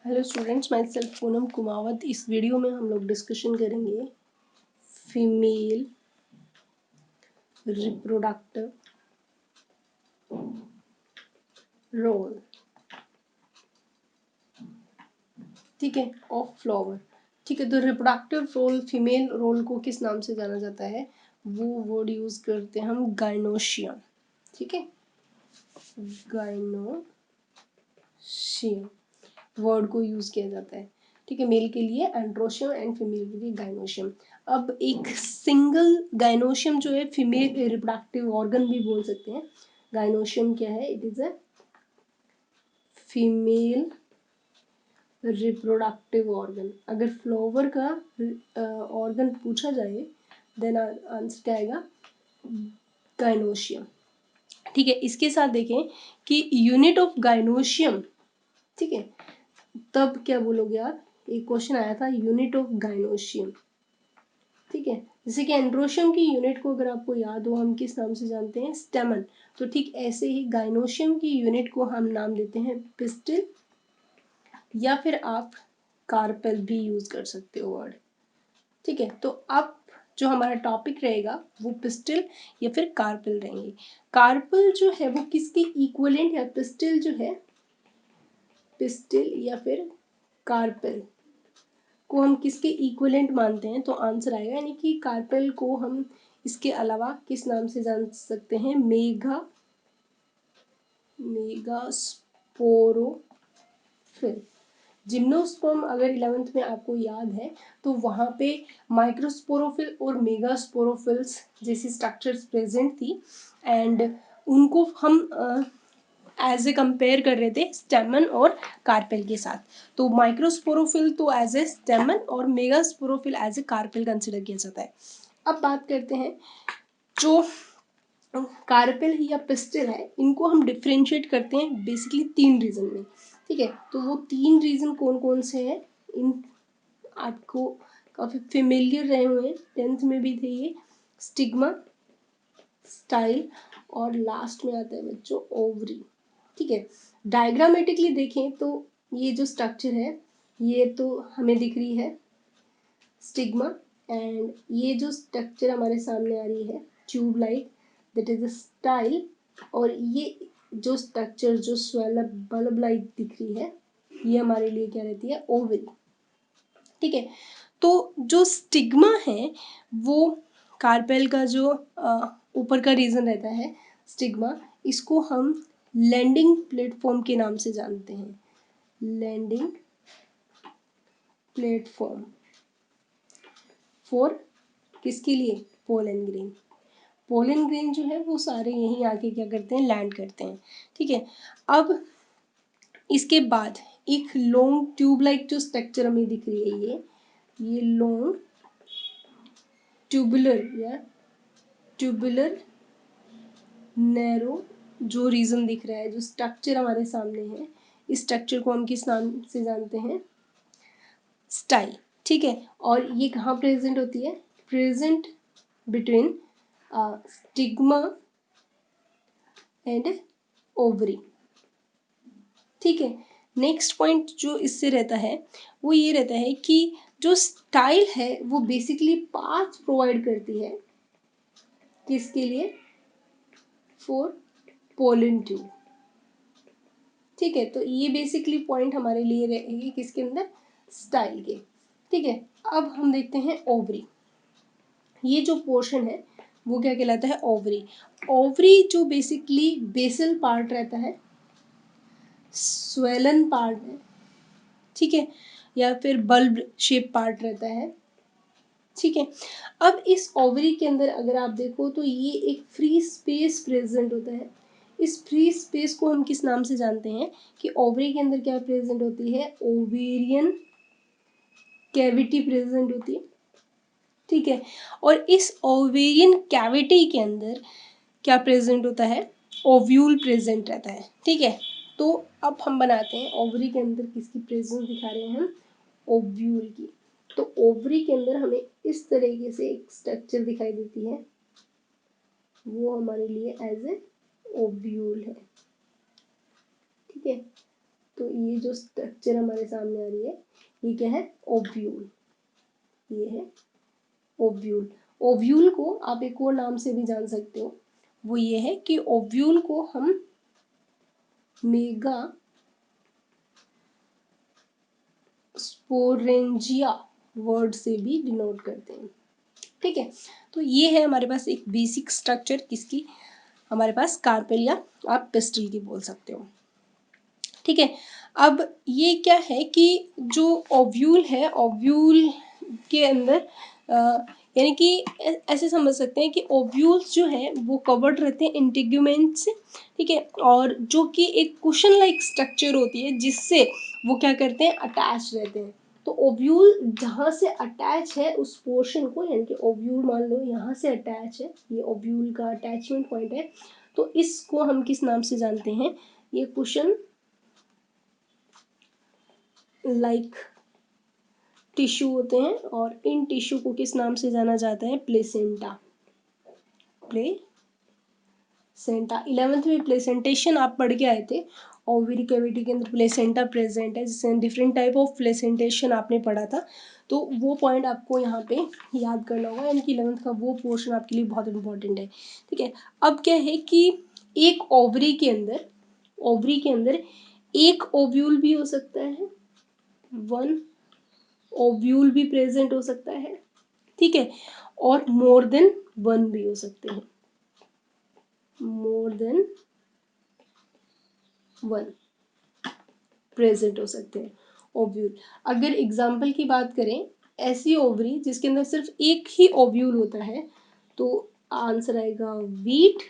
Hello students, my self Poonam Kumawat. इस video में हम लोग डिस्कशन करेंगे फीमेल रिप्रोडक्टिव रोल, ठीक है, ऑफ फ्लावर। ठीक है, तो रिप्रोडक्टिव रोल, फीमेल रोल को किस नाम से जाना जाता है? वो वर्ड यूज करते हैं हम गाइनोशियम। ठीक है, गाइनोशियम वर्ड को यूज किया जाता है। ठीक है, मेल के लिए एंड्रोशियम एंड फीमेल के लिए गाइनोशियम। अब एक सिंगल गाइनोशियम जो है फीमेल रिप्रोडक्टिव ऑर्गन भी बोल सकते हैं। गाइनोशियम क्या है? It is a female reproductive organ. अगर फ्लावर का ऑर्गन पूछा जाए देन आंसर क्या आएगा? गाइनोशियम। ठीक है, इसके साथ देखें कि यूनिट ऑफ गाइनोशियम, ठीक है, तब क्या बोलोगे आप? एक क्वेश्चन आया था यूनिट ऑफ गाइनोशियम। ठीक है, जैसे कि एंड्रोशियम की यूनिट को अगर आपको याद हो हम किस नाम से जानते हैं? स्टेमन। तो ठीक ऐसे ही गाइनोशियम की यूनिट को हम नाम देते हैं पिस्टिल, या फिर आप कार्पेल भी यूज कर सकते हो वर्ड। ठीक है, तो अब जो हमारा टॉपिक रहेगा वो पिस्टिल या फिर कार्पेल रहेंगे। कार्पेल जो है वो किसकी इक्विवेलेंट है? पिस्टिल जो है, पिस्टिल या फिर कार्पेल को हम किसके इक्विवेलेंट मानते हैं? तो आंसर आएगा, यानी कि कार्पेल को हम इसके अलावा किस नाम से जान सकते हैं? मेगास्पोरोफिल। जिम्नोस्पर्म अगर 11th में आपको याद है तो वहाँ पे माइक्रोस्पोरोफिल और मेगास्पोरोफिल्स जैसी स्ट्रक्चर्स प्रेजेंट थी, एंड उनको हम एज ए कंपेयर कर रहे थे स्टेमन और कार्पेल के साथ। तो माइक्रोस्पोरोफिल तो एज ए स्टेमन और megasporophyll as a carpel consider किया जाता है। अब बात करते हैं जो कार्पेल या पिस्टिल है, इनको हम डिफ्रेंशिएट करते हैं बेसिकली 3 रीजन में। ठीक है, तो वो 3 रीजन कौन कौन से हैं? इन आपको काफ़ी फेमिलियर रहे हुए हैं, 10th में भी थे ये। स्टिग्मा, स्टाइल और लास्ट में आता है बच्चों ओवरी। ठीक है, डायग्रामेटिकली देखें तो ये जो स्ट्रक्चर है ये तो हमें दिख रही है स्टिग्मा, एंड ये जो स्ट्रक्चर हमारे सामने आ रही है tube like, that is the style. और ये जो स्ट्रक्चर जो स्वेलअप बल्ब लाइक दिख रही है ये हमारे लिए क्या रहती है? ओवरी। ठीक है, तो जो स्टिग्मा है वो कार्पेल का जो ऊपर का रीजन रहता है स्टिग्मा, इसको हम लैंडिंग प्लेटफॉर्म के नाम से जानते हैं। लैंडिंग प्लेटफॉर्म फॉर किसके लिए? Pollen grain. पोलन ग्रेन जो है वो सारे यहीं आके क्या करते हैं? लैंड करते हैं। ठीक है, अब इसके बाद एक लॉन्ग ट्यूब लाइक जो स्ट्रक्चर हमें दिख रही है ये लॉन्ग ट्यूबुलर या ट्यूबुलर नैरो जो रीजन दिख रहा है, जो स्ट्रक्चर हमारे सामने है, इस स्ट्रक्चर को हम किस नाम से जानते हैं? स्टाइल। ठीक है, और ये कहाँ प्रेजेंट होती है? Present between stigma and ovary. ठीक है, नेक्स्ट पॉइंट जो इससे रहता है वो ये रहता है कि जो स्टाइल है वो बेसिकली पाथ प्रोवाइड करती है किसके लिए? For pollen tube. ठीक है, तो ये बेसिकली पॉइंट हमारे लिए रहेगी किसके अंदर? स्टाइल के। ठीक है, अब हम देखते हैं ओवरी। ये जो पोर्शन है वो क्या कहलाता है? ओवरी। ओवरी जो बेसिकली बेसल पार्ट रहता है, स्वेलन पार्ट है, ठीक है, या फिर बल्ब शेप पार्ट रहता है। ठीक है, अब इस ओवरी के अंदर अगर आप देखो तो ये एक फ्री स्पेस प्रेजेंट होता है। इस फ्री स्पेस को हम किस नाम से जानते हैं? कि ओवरी के अंदर क्या प्रेजेंट होती है? ओवेरियन कैविटी प्रेजेंट होती है। ठीक है, और इस ओवेरियन कैविटी के अंदर क्या प्रेजेंट होता है? ओव्यूल प्रेजेंट रहता है। ठीक है, तो अब हम बनाते हैं ओवरी के अंदर किसकी प्रेजेंस दिखा रहे हैं हम? ओव्यूल की। तो ओवरी के अंदर हमें इस तरीके से एक स्ट्रक्चर दिखाई देती है, वो हमारे लिए एज ए ओव्यूल है। ठीक है, तो ये जो स्ट्रक्चर हमारे सामने आ रही है ये क्या है, ओव्यूल। ये है ओव्यूल। ओव्यूल को आप एक और नाम से भी जान सकते हो, वो ये है कि ओव्यूल को हम मेगा स्पोरेंजिया वर्ड से भी डिनोट करते हैं। ठीक है, तो ये है हमारे पास एक बेसिक स्ट्रक्चर किसकी, हमारे पास कार्पेल या आप पिस्टल की बोल सकते हो। ठीक है, अब ये क्या है कि जो ओव्यूल है, ओव्यूल के अंदर यानी कि ऐसे समझ सकते हैं कि ओव्यूल्स जो है वो कवर्ड रहते हैं इंटीग्यूमेंट से। ठीक है, और जो कि एक कुशन लाइक स्ट्रक्चर होती है जिससे वो क्या करते हैं, अटैच रहते हैं। तो ओव्यूल जहाँ से अटैच है उस पोर्शन को, यानी कि ओव्यूल मान लो यहाँ से अटैच है, ये ओव्यूल का अटैचमेंट पॉइंट है, तो इसको हम किस नाम से जानते हैं, ये कुशन लाइक टिश्यू होते हैं, और इन टिश्यू को किस नाम से जाना जाता है, प्लेसेंटा। प्लेसेंटा 11th में प्लेसेंटेशन आप पढ़ के आए थे, ओवरी कैविटी के अंदर प्लेसेंटा प्रेजेंट है, जिससे डिफरेंट टाइप ऑफ प्लेसेंटेशन आपने पढ़ा था। तो वो पॉइंट आपको यहाँ पे याद करना होगा, यानी कि 11th का वो पोर्शन आपके लिए बहुत इंपॉर्टेंट है। ठीक है, अब क्या है कि एक ओवरी के अंदर एक ओव्यूल भी हो सकता है, वन ओव्यूल भी प्रेजेंट हो सकता है। ठीक है, और मोर देन वन भी हो सकते हैं, मोर देन वन प्रेजेंट हो सकते हैं ओव्यूल। अगर एग्जाम्पल की बात करें, ऐसी ओवरी जिसके अंदर सिर्फ एक ही ओव्यूल होता है, तो आंसर आएगा वीट,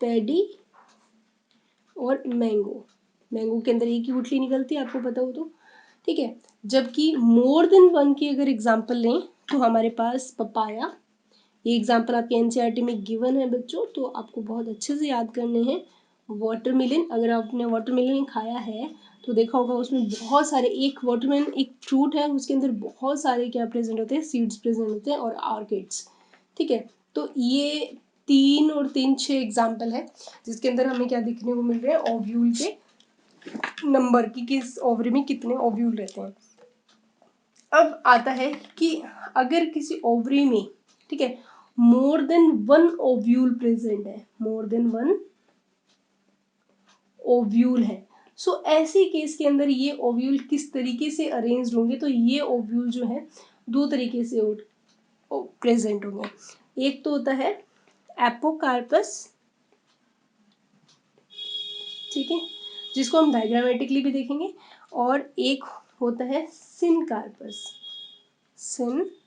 पैडी और मैंगो। मैंगो के अंदर एक ही गुठली निकलती है, आपको पता हो तो। ठीक है, जबकि मोर देन वन की अगर एग्जाम्पल लें तो हमारे पास पपाया, ये एग्जाम्पल आपके एनसीईआरटी में गिवन है बच्चों, तो आपको बहुत अच्छे से याद करने हैं। वाटरमेलन, अगर आपने वाटरमेलन खाया है तो देखा होगा उसमें बहुत सारे, एक वाटरमेलन एक फ्रूट है, उसके अंदर बहुत सारे क्या प्रेजेंट होते हैं, सीड्स प्रेजेंट होते हैं और आर्किड्स। ठीक है, तो ये 3 और 3 6 एग्जाम्पल है जिसके अंदर हमें क्या देखने को मिल रहे हैं, ओव्यूल के नंबर की, किस ओवरी में कितने ओव्यूल रहते हैं। अब आता है कि अगर किसी ओवरी में, ठीक है, more than one ovule present है, मोर देन वन ओव्यूल है, सो ऐसे केस के अंदर ये ओव्यूल किस तरीके से अरेंज होंगे, तो ये ओव्यूल जो है दो तरीके से प्रेजेंट होंगे। एक तो होता है एपोकार्पस, ठीक है, जिसको हम डायग्रामेटिकली भी देखेंगे, और एक होता है सिनकार्पस, सिनकार्पस,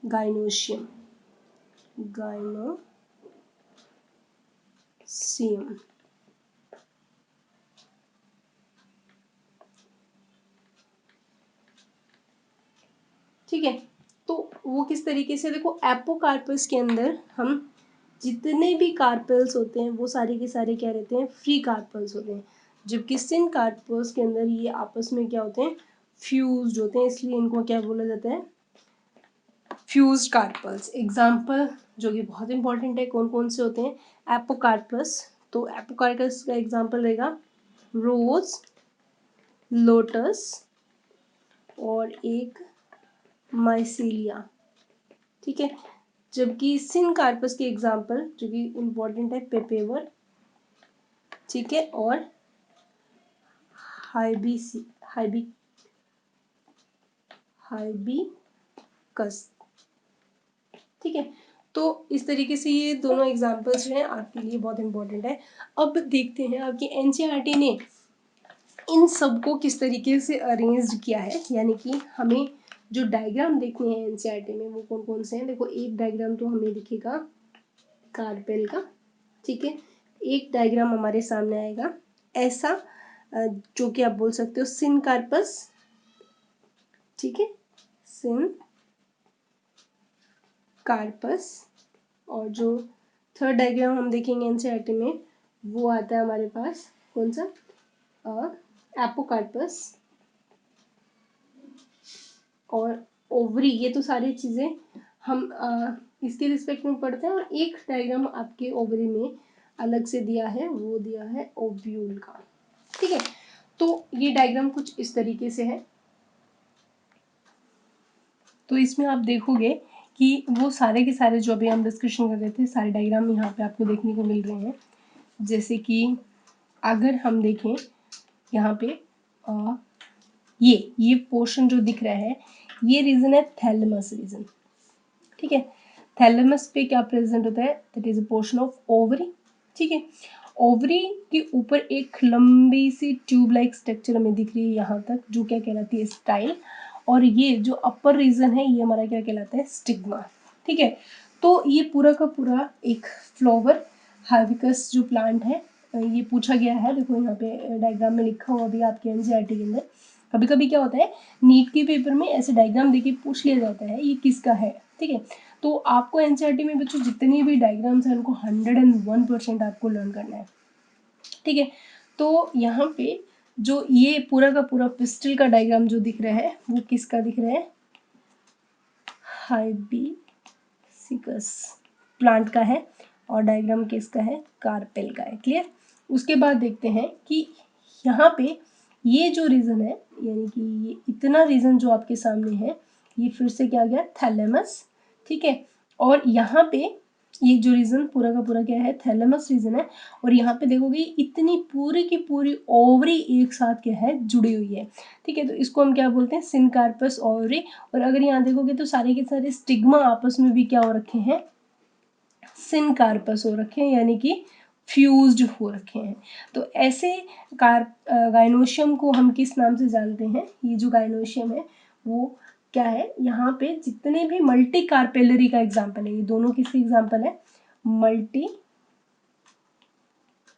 गाइनोशियम, गाइनोसियम। ठीक है, तो वो किस तरीके से, देखो एपोकार्पस के अंदर हम जितने भी कार्पेल्स होते हैं वो सारे के सारे क्या रहते हैं, फ्री कार्पेल्स होते हैं, जबकि सिनकार्पस के अंदर ये आपस में क्या होते हैं, फ्यूज्ड होते हैं, इसलिए इनको क्या बोला जाता है, फ्यूज्ड कार्पल्स। एग्जाम्पल जो कि बहुत इंपॉर्टेंट है, कौन कौन से होते हैं, एपोकार्पस, तो एपोकार्पस का एग्जाम्पल रहेगा रोज, लोटस और एक माइसीलिया। ठीक है, जबकि सिनकार्पस के एग्जाम्पल जो कि इम्पोर्टेंट है, पेपेवर, ठीक है, और हाइबिकस। ठीक है, तो इस तरीके से ये दोनों एग्जाम्पल्स जो हैं आपके लिए बहुत इंपॉर्टेंट है। अब देखते हैं आपकी एनसीईआरटी ने इन सबको किस तरीके से अरेंज किया है, यानी कि हमें जो डायग्राम देखने हैं एनसीईआरटी में वो कौन कौन से हैं। देखो, एक डायग्राम तो हमें दिखेगा कार्पेल का, ठीक है, एक डायग्राम हमारे सामने आएगा ऐसा, जो कि आप बोल सकते हो सिनकार्पस, ठीक है, सिनकार्पस, और जो थर्ड डायग्राम हम देखेंगे एनसीईआरटी में वो आता है हमारे पास कौन सा, एपोकार्पस और ओवरी। ये तो सारी चीज़ें हम इसके रिस्पेक्ट में पढ़ते हैं, और एक डायग्राम आपके ओवरी में अलग से दिया है, वो दिया है ओव्यूल का। ठीक है, तो ये डायग्राम कुछ इस तरीके से है। तो इसमें आप देखोगे कि वो सारे के सारे जो अभी हम डिस्कशन कर रहे थे, सारे डायग्राम यहाँ पे आपको देखने को मिल रहे हैं। जैसे कि अगर हम देखें यहाँ पे ये पोर्शन जो दिख रहा है, ये रीजन है थैलेमस रीजन। ठीक है, थैलेमस पे क्या प्रेजेंट होता है, that is a portion of ovary. ठीक है, ओवरी के ऊपर एक लंबी सी ट्यूब लाइक स्ट्रक्चर हमें दिख रही है यहाँ तक, जो क्या कहलाती है, स्टाइल। और ये जो अपर रीजन है, ये हमारा क्या कहलाता है, स्टिग्मा। ठीक है, तो ये पूरा का पूरा एक फ्लावर हाइबिस्कस जो प्लांट है, ये पूछा गया है। देखो यहाँ पे डायग्राम में लिखा हुआ भी आपके एनसीईआरटी के अंदर। कभी कभी क्या होता है, नीट के पेपर में ऐसे डायग्राम देके पूछ लिया जाता है ये किसका है। ठीक है, तो आपको एनसीईआरटी में बच्चों जितनी भी डायग्राम्स हैं उनको 101% आपको लर्न करना है। ठीक है, तो यहाँ पे जो ये पूरा का पूरा पिस्टल का डायग्राम जो दिख रहा है, वो किसका दिख रहा है, हाइबिस्कस प्लांट का है। और डायग्राम किसका है, कार्पेल का है। क्लियर। उसके बाद देखते हैं कि यहाँ पे ये जो रीजन है, यानी कि ये इतना रीजन जो आपके सामने है, ये फिर से क्या गया, थैलेमस। ठीक है, और यहाँ पे ये जो रीजन पूरा का पूरा क्या है, थैलेमस रीजन है। और यहाँ पे देखोगे इतनी पूरी की पूरी ओवरी एक साथ क्या है, जुड़ी हुई है। ठीक है, तो इसको हम क्या बोलते हैं, सिनकार्पस ओवरी। और अगर यहाँ देखोगे तो सारे के सारे स्टिग्मा आपस में भी क्या हो रखे हैं, सिनकार्पस हो रखे हैं, यानी कि फ्यूज्ड हो रखे हैं। तो ऐसे गाइनोशियम को हम किस नाम से जानते हैं, ये जो गाइनोशियम है वो क्या है, यहाँ पे जितने भी मल्टी कार्पेलरी का एग्जाम्पल है, ये दोनों किसके एग्जाम्पल है, मल्टी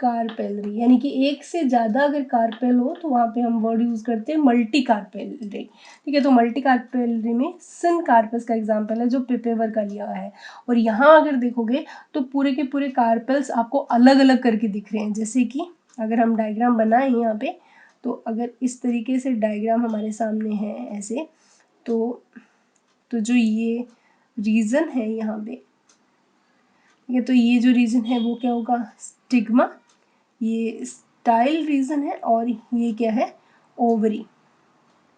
कार्पेलरी, यानी कि एक से ज़्यादा अगर कार्पेल हो तो वहाँ पे हम वर्ड यूज़ करते हैं मल्टी कार्पेलरी। ठीक है, तो मल्टी कार्पेलरी में सिनकार्पस का एग्जाम्पल है जो पेपेवर का लिया है। और यहाँ अगर देखोगे तो पूरे के पूरे कार्पेल्स आपको अलग अलग करके दिख रहे हैं। जैसे कि अगर हम डायग्राम बनाएं यहाँ पे, तो अगर इस तरीके से डायग्राम हमारे सामने है ऐसे, तो जो ये रीजन है यहाँ पे, ये तो ये जो रीजन है वो क्या होगा, स्टिग्मा। ये स्टाइल रीजन है और ये क्या है, ओवरी।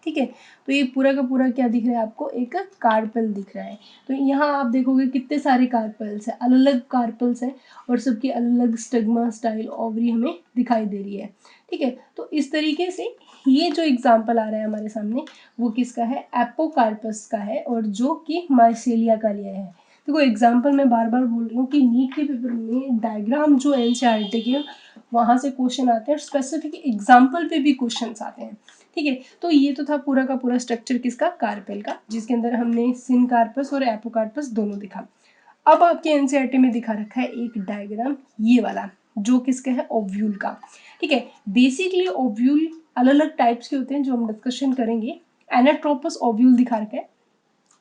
ठीक है, तो ये पूरा का पूरा क्या दिख रहा है आपको, एक कार्पेल दिख रहा है। तो यहाँ आप देखोगे कितने सारे कार्पेल्स हैं, अलग अलग कार्पेल्स हैं, और सबकी अलग अलग स्टिग्मा, स्टाइल, ओवरी हमें दिखाई दे रही है। ठीक है, तो इस तरीके से ये जो एग्जाम्पल आ रहा है हमारे सामने, वो किसका है, एपोकार्पस का है, और जो कि माइसेलिया का लिया है। देखो एग्जाम्पल मैं बार बार बोल रही हूँ कि नीट के पेपर में डायग्राम जो एनसीईआरटी के वहाँ से क्वेश्चन आते हैं, स्पेसिफिक एग्जाम्पल पे भी क्वेश्चन आते हैं। ठीक है, तो ये तो था पूरा का पूरा स्ट्रक्चर किसका, कार्पेल का, जिसके अंदर हमने सिनकार्पस और एपोकार्पस दोनों दिखा। अब आपके एनसीईआरटी में दिखा रखा है एक डायग्राम, ये वाला, जो किसका है, ओव्यूल का। ठीक है, बेसिकली ओव्यूल अलग अलग टाइप्स के होते हैं जो हम डिस्कशन करेंगे। एनाट्रोपस ओव्यूल दिखा रखा है।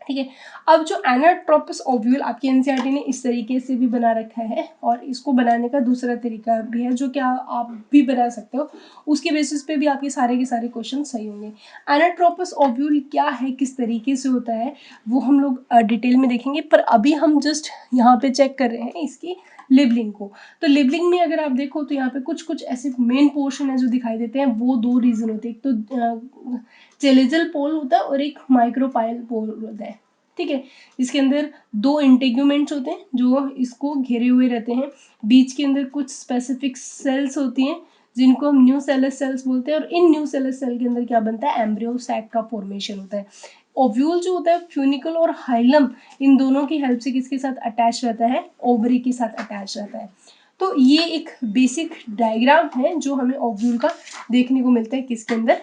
ठीक है, अब जो एनाट्रोपस ओव्यूल आपकी एनसीईआरटी ने इस तरीके से भी बना रखा है, और इसको बनाने का दूसरा तरीका भी है जो कि आप भी बना सकते हो, उसके बेसिस पे भी आपके सारे के सारे क्वेश्चन सही होंगे। एनाट्रोपस ओव्यूल क्या है, किस तरीके से होता है, वो हम लोग डिटेल में देखेंगे, पर अभी हम जस्ट यहाँ पे चेक कर रहे हैं इसकी लेबलिंग को। तो लेबलिंग में अगर आप देखो तो यहाँ पे कुछ कुछ ऐसे मेन पोर्शन है जो दिखाई देते हैं, वो दो रीजन होते हैं, एक तो चेलेजल पोल होता है और एक माइक्रोपाइल पोल होता है। ठीक है, इसके अंदर दो इंटेग्यूमेंट्स होते हैं जो इसको घेरे हुए रहते हैं, बीच के अंदर कुछ स्पेसिफिक सेल्स होती हैं जिनको हम न्यूसेलस सेल्स बोलते हैं, और इन न्यूसेलस सेल के अंदर क्या बनता है, एम्ब्रियो सैक का फॉर्मेशन होता है। ओव्यूल जो होता है, फ्यूनिकल और हाइलम, इन दोनों की हेल्प से किसके साथ अटैच रहता है, ओवरी के साथ अटैच रहता है। तो ये एक बेसिक डायग्राम है जो हमें ओव्यूल का देखने को मिलता है किसके अंदर,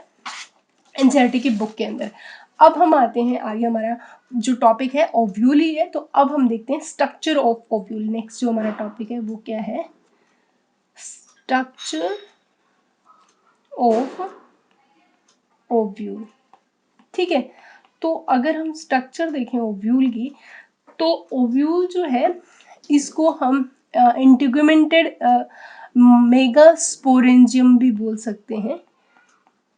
एनसीईआरटी की बुक के अंदर। अब हम आते हैं आगे, हमारा जो टॉपिक है ओव्यूल ही है, तो अब हम देखते हैं स्ट्रक्चर ऑफ ओव्यूल। नेक्स्ट जो हमारा टॉपिक है वो क्या है, स्ट्रक्चर ऑफ ओव्यूल। ठीक है, तो अगर हम स्ट्रक्चर देखें ओव्यूल की, तो ओव्यूल जो है इसको हम इंटीग्यूमेंटेड मेगास्पोरेंजियम भी बोल सकते हैं,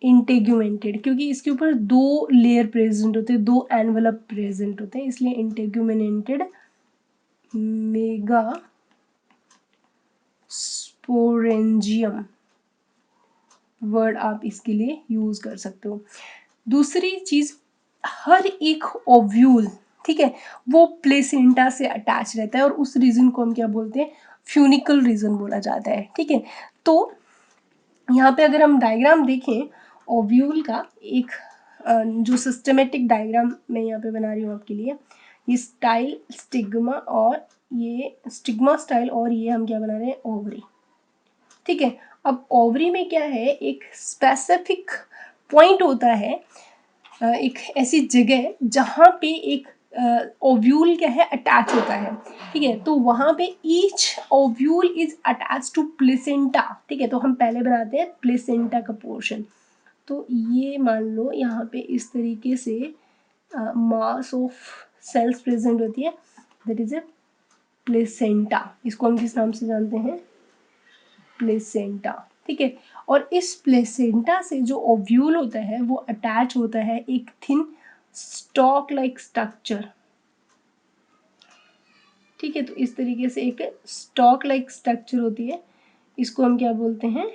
इंटेग्यूमेंटेड, क्योंकि इसके ऊपर दो लेयर प्रेजेंट होते हैं, दो एनवलप प्रेजेंट होते हैं, इसलिए इंटेग्यूमेंटेड मेगा स्पोरेंजियम वर्ड आप इसके लिए यूज कर सकते हो। दूसरी चीज, हर एक ओव्यूल, ठीक है, वो प्लेसेंटा से अटैच रहता है और उस रीजन को हम क्या बोलते हैं, फ्यूनिकल रीजन बोला जाता है, ठीक है। तो यहाँ पे अगर हम डायग्राम देखें ओव्यूल का, एक जो सिस्टमेटिक डायग्राम मैं यहाँ पे बना रही हूँ आपके लिए, ये स्टाइल स्टिग्मा और ये स्टिग्मा स्टाइल और ये हम क्या बना रहे हैं, ओवरी, ठीक है। अब ओवरी में क्या है, एक स्पेसिफिक पॉइंट होता है, एक ऐसी जगह जहाँ पे एक ओव्यूल क्या है, अटैच होता है, ठीक है। तो वहाँ पे each ovule is attach to placenta, ठीक है। तो हम पहले बनाते हैं प्लेसेंटा का पोर्शन। तो ये मान लो यहाँ पे इस तरीके से मास ऑफ सेल्स प्रेजेंट होती है, दैट इज ए प्लेसेंटा। इसको हम किस नाम से जानते हैं, प्लेसेंटा, ठीक है। और इस प्लेसेंटा से जो ओव्यूल होता है वो अटैच होता है एक थिन स्टॉक लाइक स्ट्रक्चर, ठीक है। तो इस तरीके से एक स्टॉक लाइक स्ट्रक्चर होती है, इसको हम क्या बोलते हैं,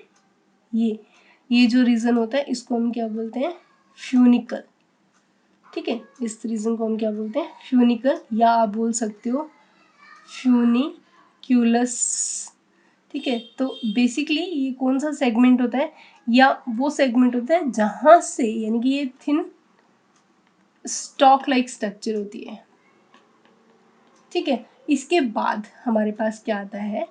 ये जो रीजन होता है इसको हम क्या बोलते हैं, फ्यूनिकल, ठीक है। इस रीजन को हम क्या बोलते हैं, फ्यूनिकल, या आप बोल सकते हो फ्यूनिक्यूलस, ठीक है। तो बेसिकली ये कौन सा सेगमेंट होता है, या वो सेगमेंट होता है जहां से, यानी कि ये थिन स्टॉक लाइक स्ट्रक्चर होती है, ठीक है। इसके बाद हमारे पास क्या आता है,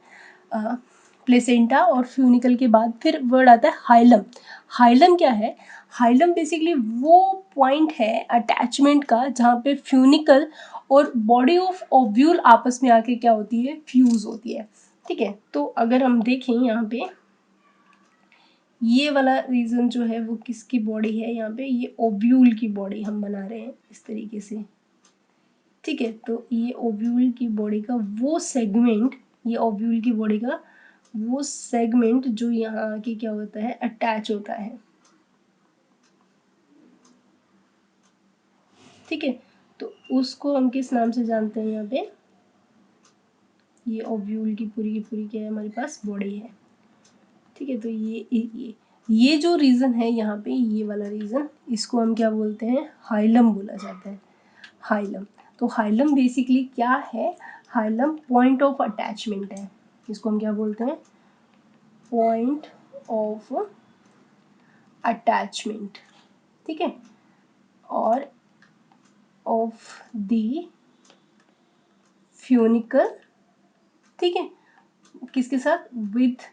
प्लेसेंटा और फ्यूनिकल के बाद फिर वर्ड आता है हाइलम। हाइलम क्या है, हाइलम बेसिकली वो पॉइंट है अटैचमेंट का जहाँ पे फ्यूनिकल और बॉडी ऑफ ओव्यूल आपस में आके क्या होती है, फ्यूज होती है, ठीक है। तो अगर हम देखें यहाँ पे ये वाला रीजन जो है वो किसकी बॉडी है, यहाँ पे ये ओव्यूल की बॉडी हम बना रहे हैं इस तरीके से, ठीक है। तो ये ओव्यूल की बॉडी का वो सेगमेंट, ये ओव्यूल की बॉडी का वो सेगमेंट जो यहाँ आके क्या होता है, अटैच होता है, ठीक है। तो उसको हम किस नाम से जानते हैं, यहाँ पे ये ओव्यूल की पूरी क्या है, हमारे पास बॉडी है, ठीक है। तो ये जो रीजन है यहाँ पे, ये वाला रीजन, इसको हम क्या बोलते हैं, हाइलम बोला जाता है, हाइलम। तो हाइलम बेसिकली क्या है, हाइलम पॉइंट ऑफ अटैचमेंट है, इसको हम क्या बोलते हैं, पॉइंट ऑफ अटैचमेंट, ठीक है। और ऑफ द फ्यूनिकल, ठीक है, किसके साथ, with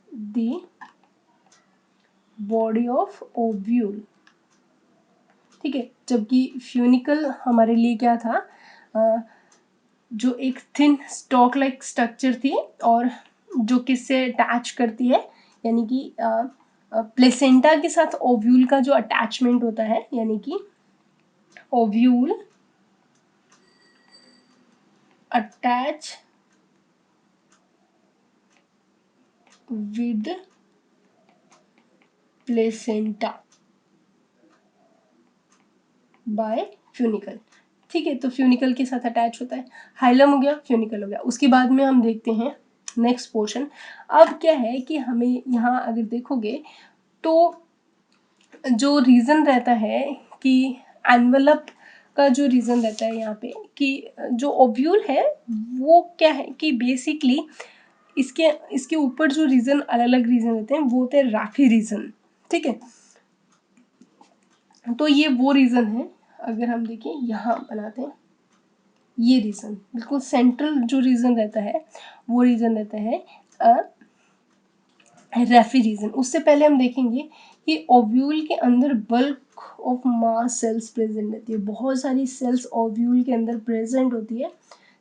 the body of ovule, ठीक है। जबकि फ्यूनिकल हमारे लिए क्या था, जो एक थिन स्टॉक लाइक स्ट्रक्चर थी और जो किससे अटैच करती है, यानी कि प्लेसेंटा के साथ ओव्यूल का जो अटैचमेंट होता है, यानी कि ovule attach with placenta by funicle, ठीक है। तो फ्यूनिकल के साथ अटैच होता है, हाइलम हो गया, फ्यूनिकल हो गया। उसके बाद में हम देखते हैं नेक्स्ट पोर्शन। अब क्या है कि हमें यहाँ अगर देखोगे तो जो रीज़न रहता है कि एनवलप का जो रीज़न रहता है यहाँ पे, कि जो ओव्यूल है वो क्या है कि बेसिकली इसके ऊपर जो रीज़न, अलग अलग रीज़न रहते हैं, वो होते हैं राफी रीज़न, ठीक है। तो ये वो रीज़न है, अगर हम देखें यहाँ बनाते हैं, ये रीज़न बिल्कुल सेंट्रल जो रीज़न रहता है वो रीज़न रहता है रेफी रीजन। उससे पहले हम देखेंगे कि ओव्यूल के अंदर bulk of mass cells present रहती है, बहुत सारी सेल्स ओव्यूल के अंदर प्रेजेंट होती है,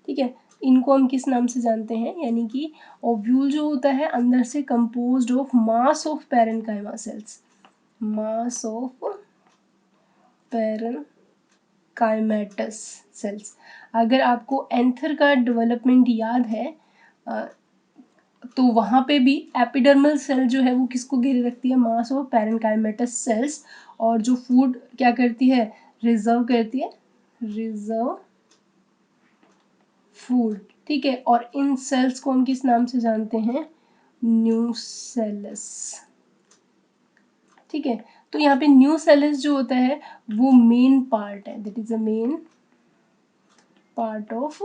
ठीक है। इनको हम किस नाम से जानते हैं, यानी कि ओव्यूल जो होता है अंदर से composed of mass of parenchyma sales, mass of parenchymatous sales. अगर आपको एंथर का डेवलपमेंट याद है तो वहाँ पे भी एपिडर्मल सेल जो है वो किसको घेरे रखती है, मास ऑफ पैरेन्काइमेटस सेल्स, और जो फूड क्या करती है, रिजर्व करती है, रिजर्व फूड, ठीक है। और इन सेल्स को हम किस नाम से जानते हैं, न्यूसेलस। ठीक है, तो यहाँ पे न्यूसेलस जो होता है वो मेन पार्ट है, that is a main part of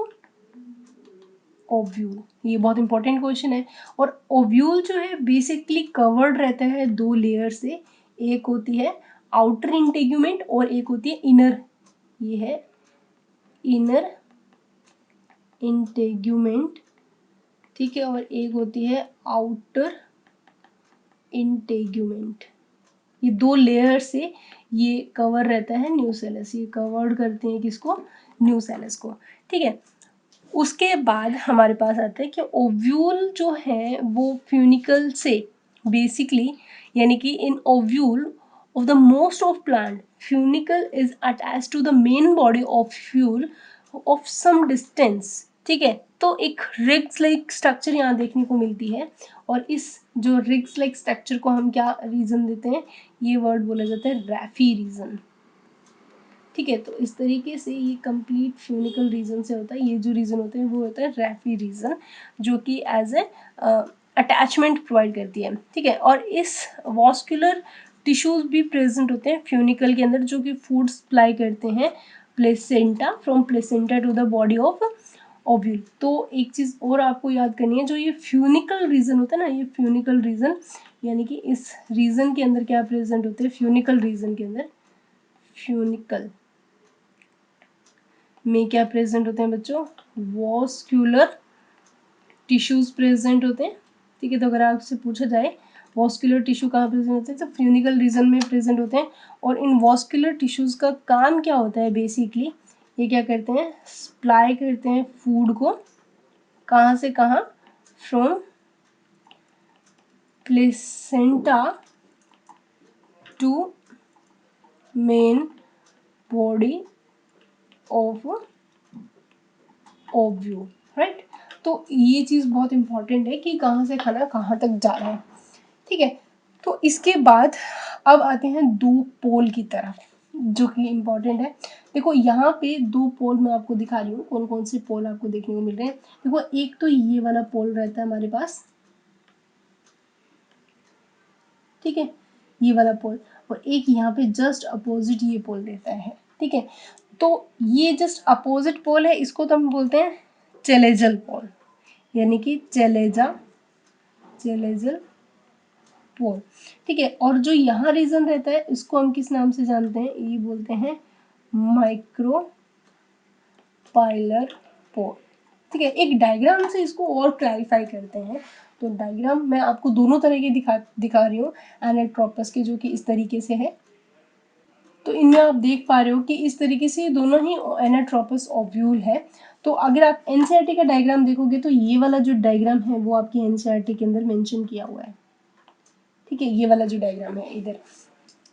ovule. ये बहुत इंपॉर्टेंट क्वेश्चन है। और ओव्यूल जो है बेसिकली कवर्ड रहता है दो लेयर से, एक होती है आउटर इंटेग्यूमेंट और एक होती है इनर, ये है इनर इंटेग्यूमेंट, ठीक है, और एक होती है आउटर इंटेग्यूमेंट। ये दो लेयर से ये कवर रहता है न्यूसेलस, ये कवर्ड करते हैं किसको, न्यूसेलस को। ठीक है, उसके बाद हमारे पास आता है कि ओव्यूल जो है वो फ्यूनिकल से बेसिकली, यानी कि इन ovule of the most of plant funicle is attached to the main body of fuel of some distance। ठीक है, तो एक रिग्स लाइक स्ट्रक्चर यहाँ देखने को मिलती है, और इस जो रिग्स लाइक स्ट्रक्चर को हम क्या रीजन देते हैं, ये वर्ड बोला जाता है रैफी रीजन। ठीक है, तो इस तरीके से ये कंप्लीट फ्यूनिकल रीजन से होता है। ये जो रीजन होते हैं वो होता है रैफी रीजन, जो कि एज ए अटैचमेंट प्रोवाइड करती है। ठीक है, और इस वॉस्कुलर टिश्यूज भी प्रेजेंट होते हैं फ्यूनिकल के अंदर, जो कि फूड सप्लाई करते हैं placenta, from placenta to the body of ovule. तो एक चीज़ और आपको याद करनी है, जो ये फ्यूनिकल रीजन होता है ना, ये फ्यूनिकल रीजन यानी कि इस रीजन के अंदर क्या प्रेजेंट होते हैं, फ्यूनिकल रीजन के अंदर, फ्यूनिकल में क्या प्रेजेंट होते हैं बच्चों, वॉस्क्यूलर टिश्यूज प्रेजेंट होते हैं। ठीक है, तो अगर आपसे पूछा जाए वॉस्क्यूलर टिश्यू कहाँ प्रेजेंट होते हैं, तो फ्यूनिकल रीजन में प्रेजेंट होते हैं। और इन वॉस्क्यूलर टिश्यूज का काम क्या होता है, बेसिकली ये क्या करते हैं, सप्लाई करते हैं फूड को, कहाँ से कहाँ, from placenta to main body of ovule, right. तो ये चीज़ बहुत इंपॉर्टेंट है कि कहाँ से खाना कहाँ तक जा रहा है। ठीक है, तो इसके बाद अब आते हैं दो पोल की तरफ, जो कि इम्पॉर्टेंट है। देखो यहाँ पे दो पोल मैं आपको दिखा रही हूँ, कौन कौन से पोल आपको देखने को मिल रहे हैं। देखो एक तो ये वाला पोल रहता है हमारे पास, ठीक है, ये वाला पोल, और एक यहाँ पे जस्ट अपोजिट ये पोल रहता है। ठीक है, तो ये जस्ट अपोजिट पोल है, इसको तो हम बोलते हैं चेलेजल पोल, यानी कि चेलेजल पोल। ठीक है, और जो यहाँ रीजन रहता है इसको हम किस नाम से जानते हैं, ये बोलते हैं माइक्रोपाइलर पोल। ठीक है, एक डायग्राम से इसको और क्लैरिफाई करते हैं। तो डायग्राम मैं आपको दोनों तरह के दिखा रही हूँ एनेट्रोपस के, जो कि इस तरीके से है। तो इनमें आप देख पा रहे हो कि इस तरीके से दोनों ही एनाट्रोपस ओव्यूल है। तो अगर आप एनसीईआरटी का डायग्राम देखोगे तो ये वाला जो डायग्राम है वो आपकी एनसीईआरटी के अंदर मेंशन किया हुआ है। ठीक है, ये वाला जो डायग्राम है इधर,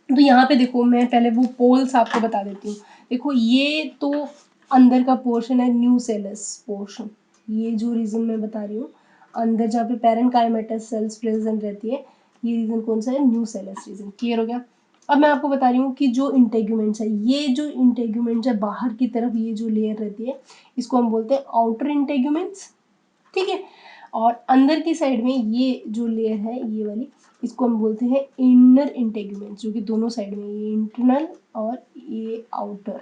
तो यहाँ पे देखो मैं पहले वो पोल्स आपको बता देती हूँ। देखो ये तो अंदर का पोर्शन है, न्यूसेलस पोर्शन, ये जो रीजन मैं बता रही हूँ अंदर जहाँ पे पैरेन्काइमेटस सेल्स प्रेजेंट रहती है, ये रीजन कौन सा है, न्यूसेलस रीजन। क्लियर हो गया। अब मैं आपको बता रही हूँ कि जो इंटेग्यूमेंट्स है, ये जो इंटेग्यूमेंट्स है बाहर की तरफ ये जो लेयर रहती है इसको हम बोलते हैं आउटर इंटेग्यूमेंट्स। ठीक है, और अंदर की साइड में ये जो लेयर है ये वाली, इसको हम बोलते हैं इनर इंटेग्यूमेंट्स, जो कि दोनों साइड में, ये इंटरनल और ये आउटर।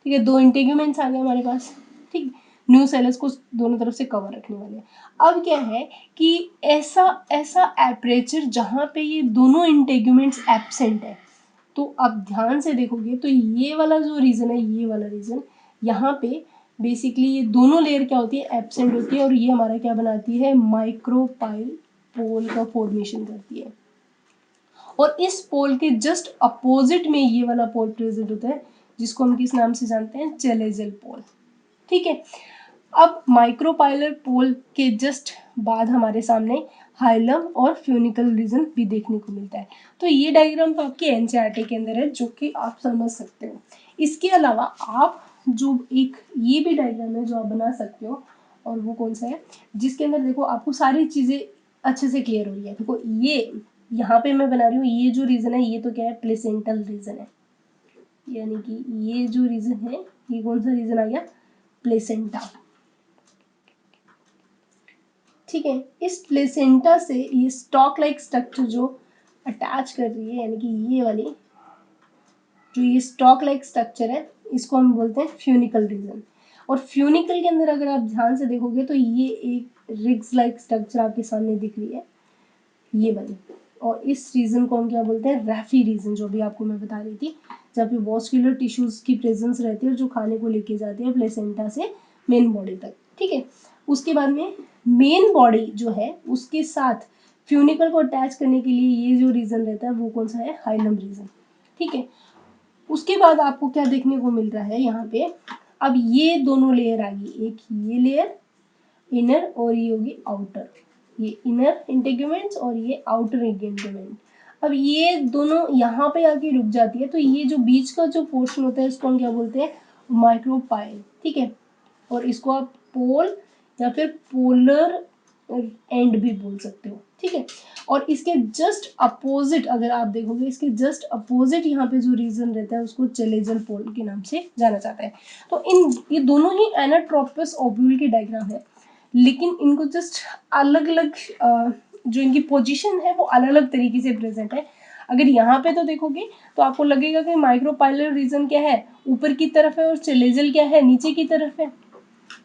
ठीक है, दो इंटेग्यूमेंट्स आ गए हमारे पास। ठीक, न्यूसेलस को दोनों तरफ से कवर रखने वाले हैं। अब क्या है कि ऐसा ऐसा एपरेचर जहाँ पे ये दोनों इंटेग्यूमेंट्स एब्सेंट है, तो अब ध्यान से देखोगे तो ये वाला जो रीजन है, ये वाला रीजन, यहाँ पे बेसिकली ये दोनों लेयर क्या होती है, एब्सेंट होती है, और ये हमारा क्या बनाती है, माइक्रोपाइल पोल का फॉर्मेशन करती है। और इस पोल के जस्ट अपोजिट में ये वाला पोल प्रेजेंट होता है, जिसको हम किस नाम से जानते हैं, चेलेजल पोल। ठीक है, अब माइक्रोपाइलर पोल के जस्ट बाद हमारे सामने हाइलम और फ्यूनिकल रीजन भी देखने को मिलता है। तो ये डायग्राम तो आपके एनसीईआरटी के अंदर है, जो कि आप समझ सकते हो। इसके अलावा आप जो एक ये भी डायग्राम है जो आप बना सकते हो, और वो कौन सा है, जिसके अंदर देखो आपको सारी चीज़ें अच्छे से क्लियर हो रही है। देखो ये यहाँ पे मैं बना रही हूँ, ये जो रीजन है ये तो क्या है, प्लेसेंटल रीजन है, यानी कि ये जो रीजन है ये कौन सा रीजन आ गया, प्लेसेंटा। ठीक है। इस प्लेसेंटा से ये स्टॉक लाइक स्ट्रक्चर जो अटैच कर रही है, यानी कि ये वाली जो ये स्टॉक लाइक स्ट्रक्चर है, इसको हम बोलते हैं फ्यूनिकल रीजन। और फ्यूनिकल के अंदर अगर आप ध्यान से देखोगे तो ये एक रिग्स लाइक स्ट्रक्चर आपके सामने दिख रही है, ये वाली। और इस रीजन को हम क्या बोलते हैं, रैफी रीजन, जो भी आपको मैं बता रही थी, जहाँ पे वॉस्कुलर टिश्यूज की प्रेजेंस रहती है और जो खाने को लेके जाती है प्लेसेंटा से मेन बॉडी तक। ठीक है। उसके बाद में मेन बॉडी जो है उसके साथ फ्यूनिकल को अटैच करने के लिए ये जो रीजन रहता है वो कौन सा है, हाइलम रीजन। ठीक है। उसके बाद आपको क्या देखने को मिल रहा है यहाँ पे, अब ये दोनों लेयर आ गई, एक ये लेयर इनर और ये होगी आउटर, ये इनर इंटेग्यूमेंट्स और ये आउटर इंटेग्यूमेंट। अब ये दोनों यहाँ पे आके रुक जाती है, तो ये जो बीच का जो पोर्शन होता है इसको हम क्या बोलते हैं, माइक्रोपाइल। ठीक है। और इसको आप पोल या फिर पोलर एंड भी बोल सकते हो। ठीक है। और इसके जस्ट अपोजिट अगर आप देखोगे, इसके जस्ट अपोजिट यहाँ पे जो रीजन रहता है उसको चेलेजल पोल के नाम से जाना जाता है। तो ये दोनों ही एनाट्रोपस ओव्यूल के डायग्राम है, लेकिन इनको जस्ट अलग अलग जो इनकी पोजीशन है वो अलग अलग तरीके से प्रेजेंट है। अगर यहाँ पे तो देखोगे तो आपको लगेगा कि माइक्रोपाइलर रीजन क्या है, ऊपर की तरफ है, और चेलेजल क्या है, नीचे की तरफ है।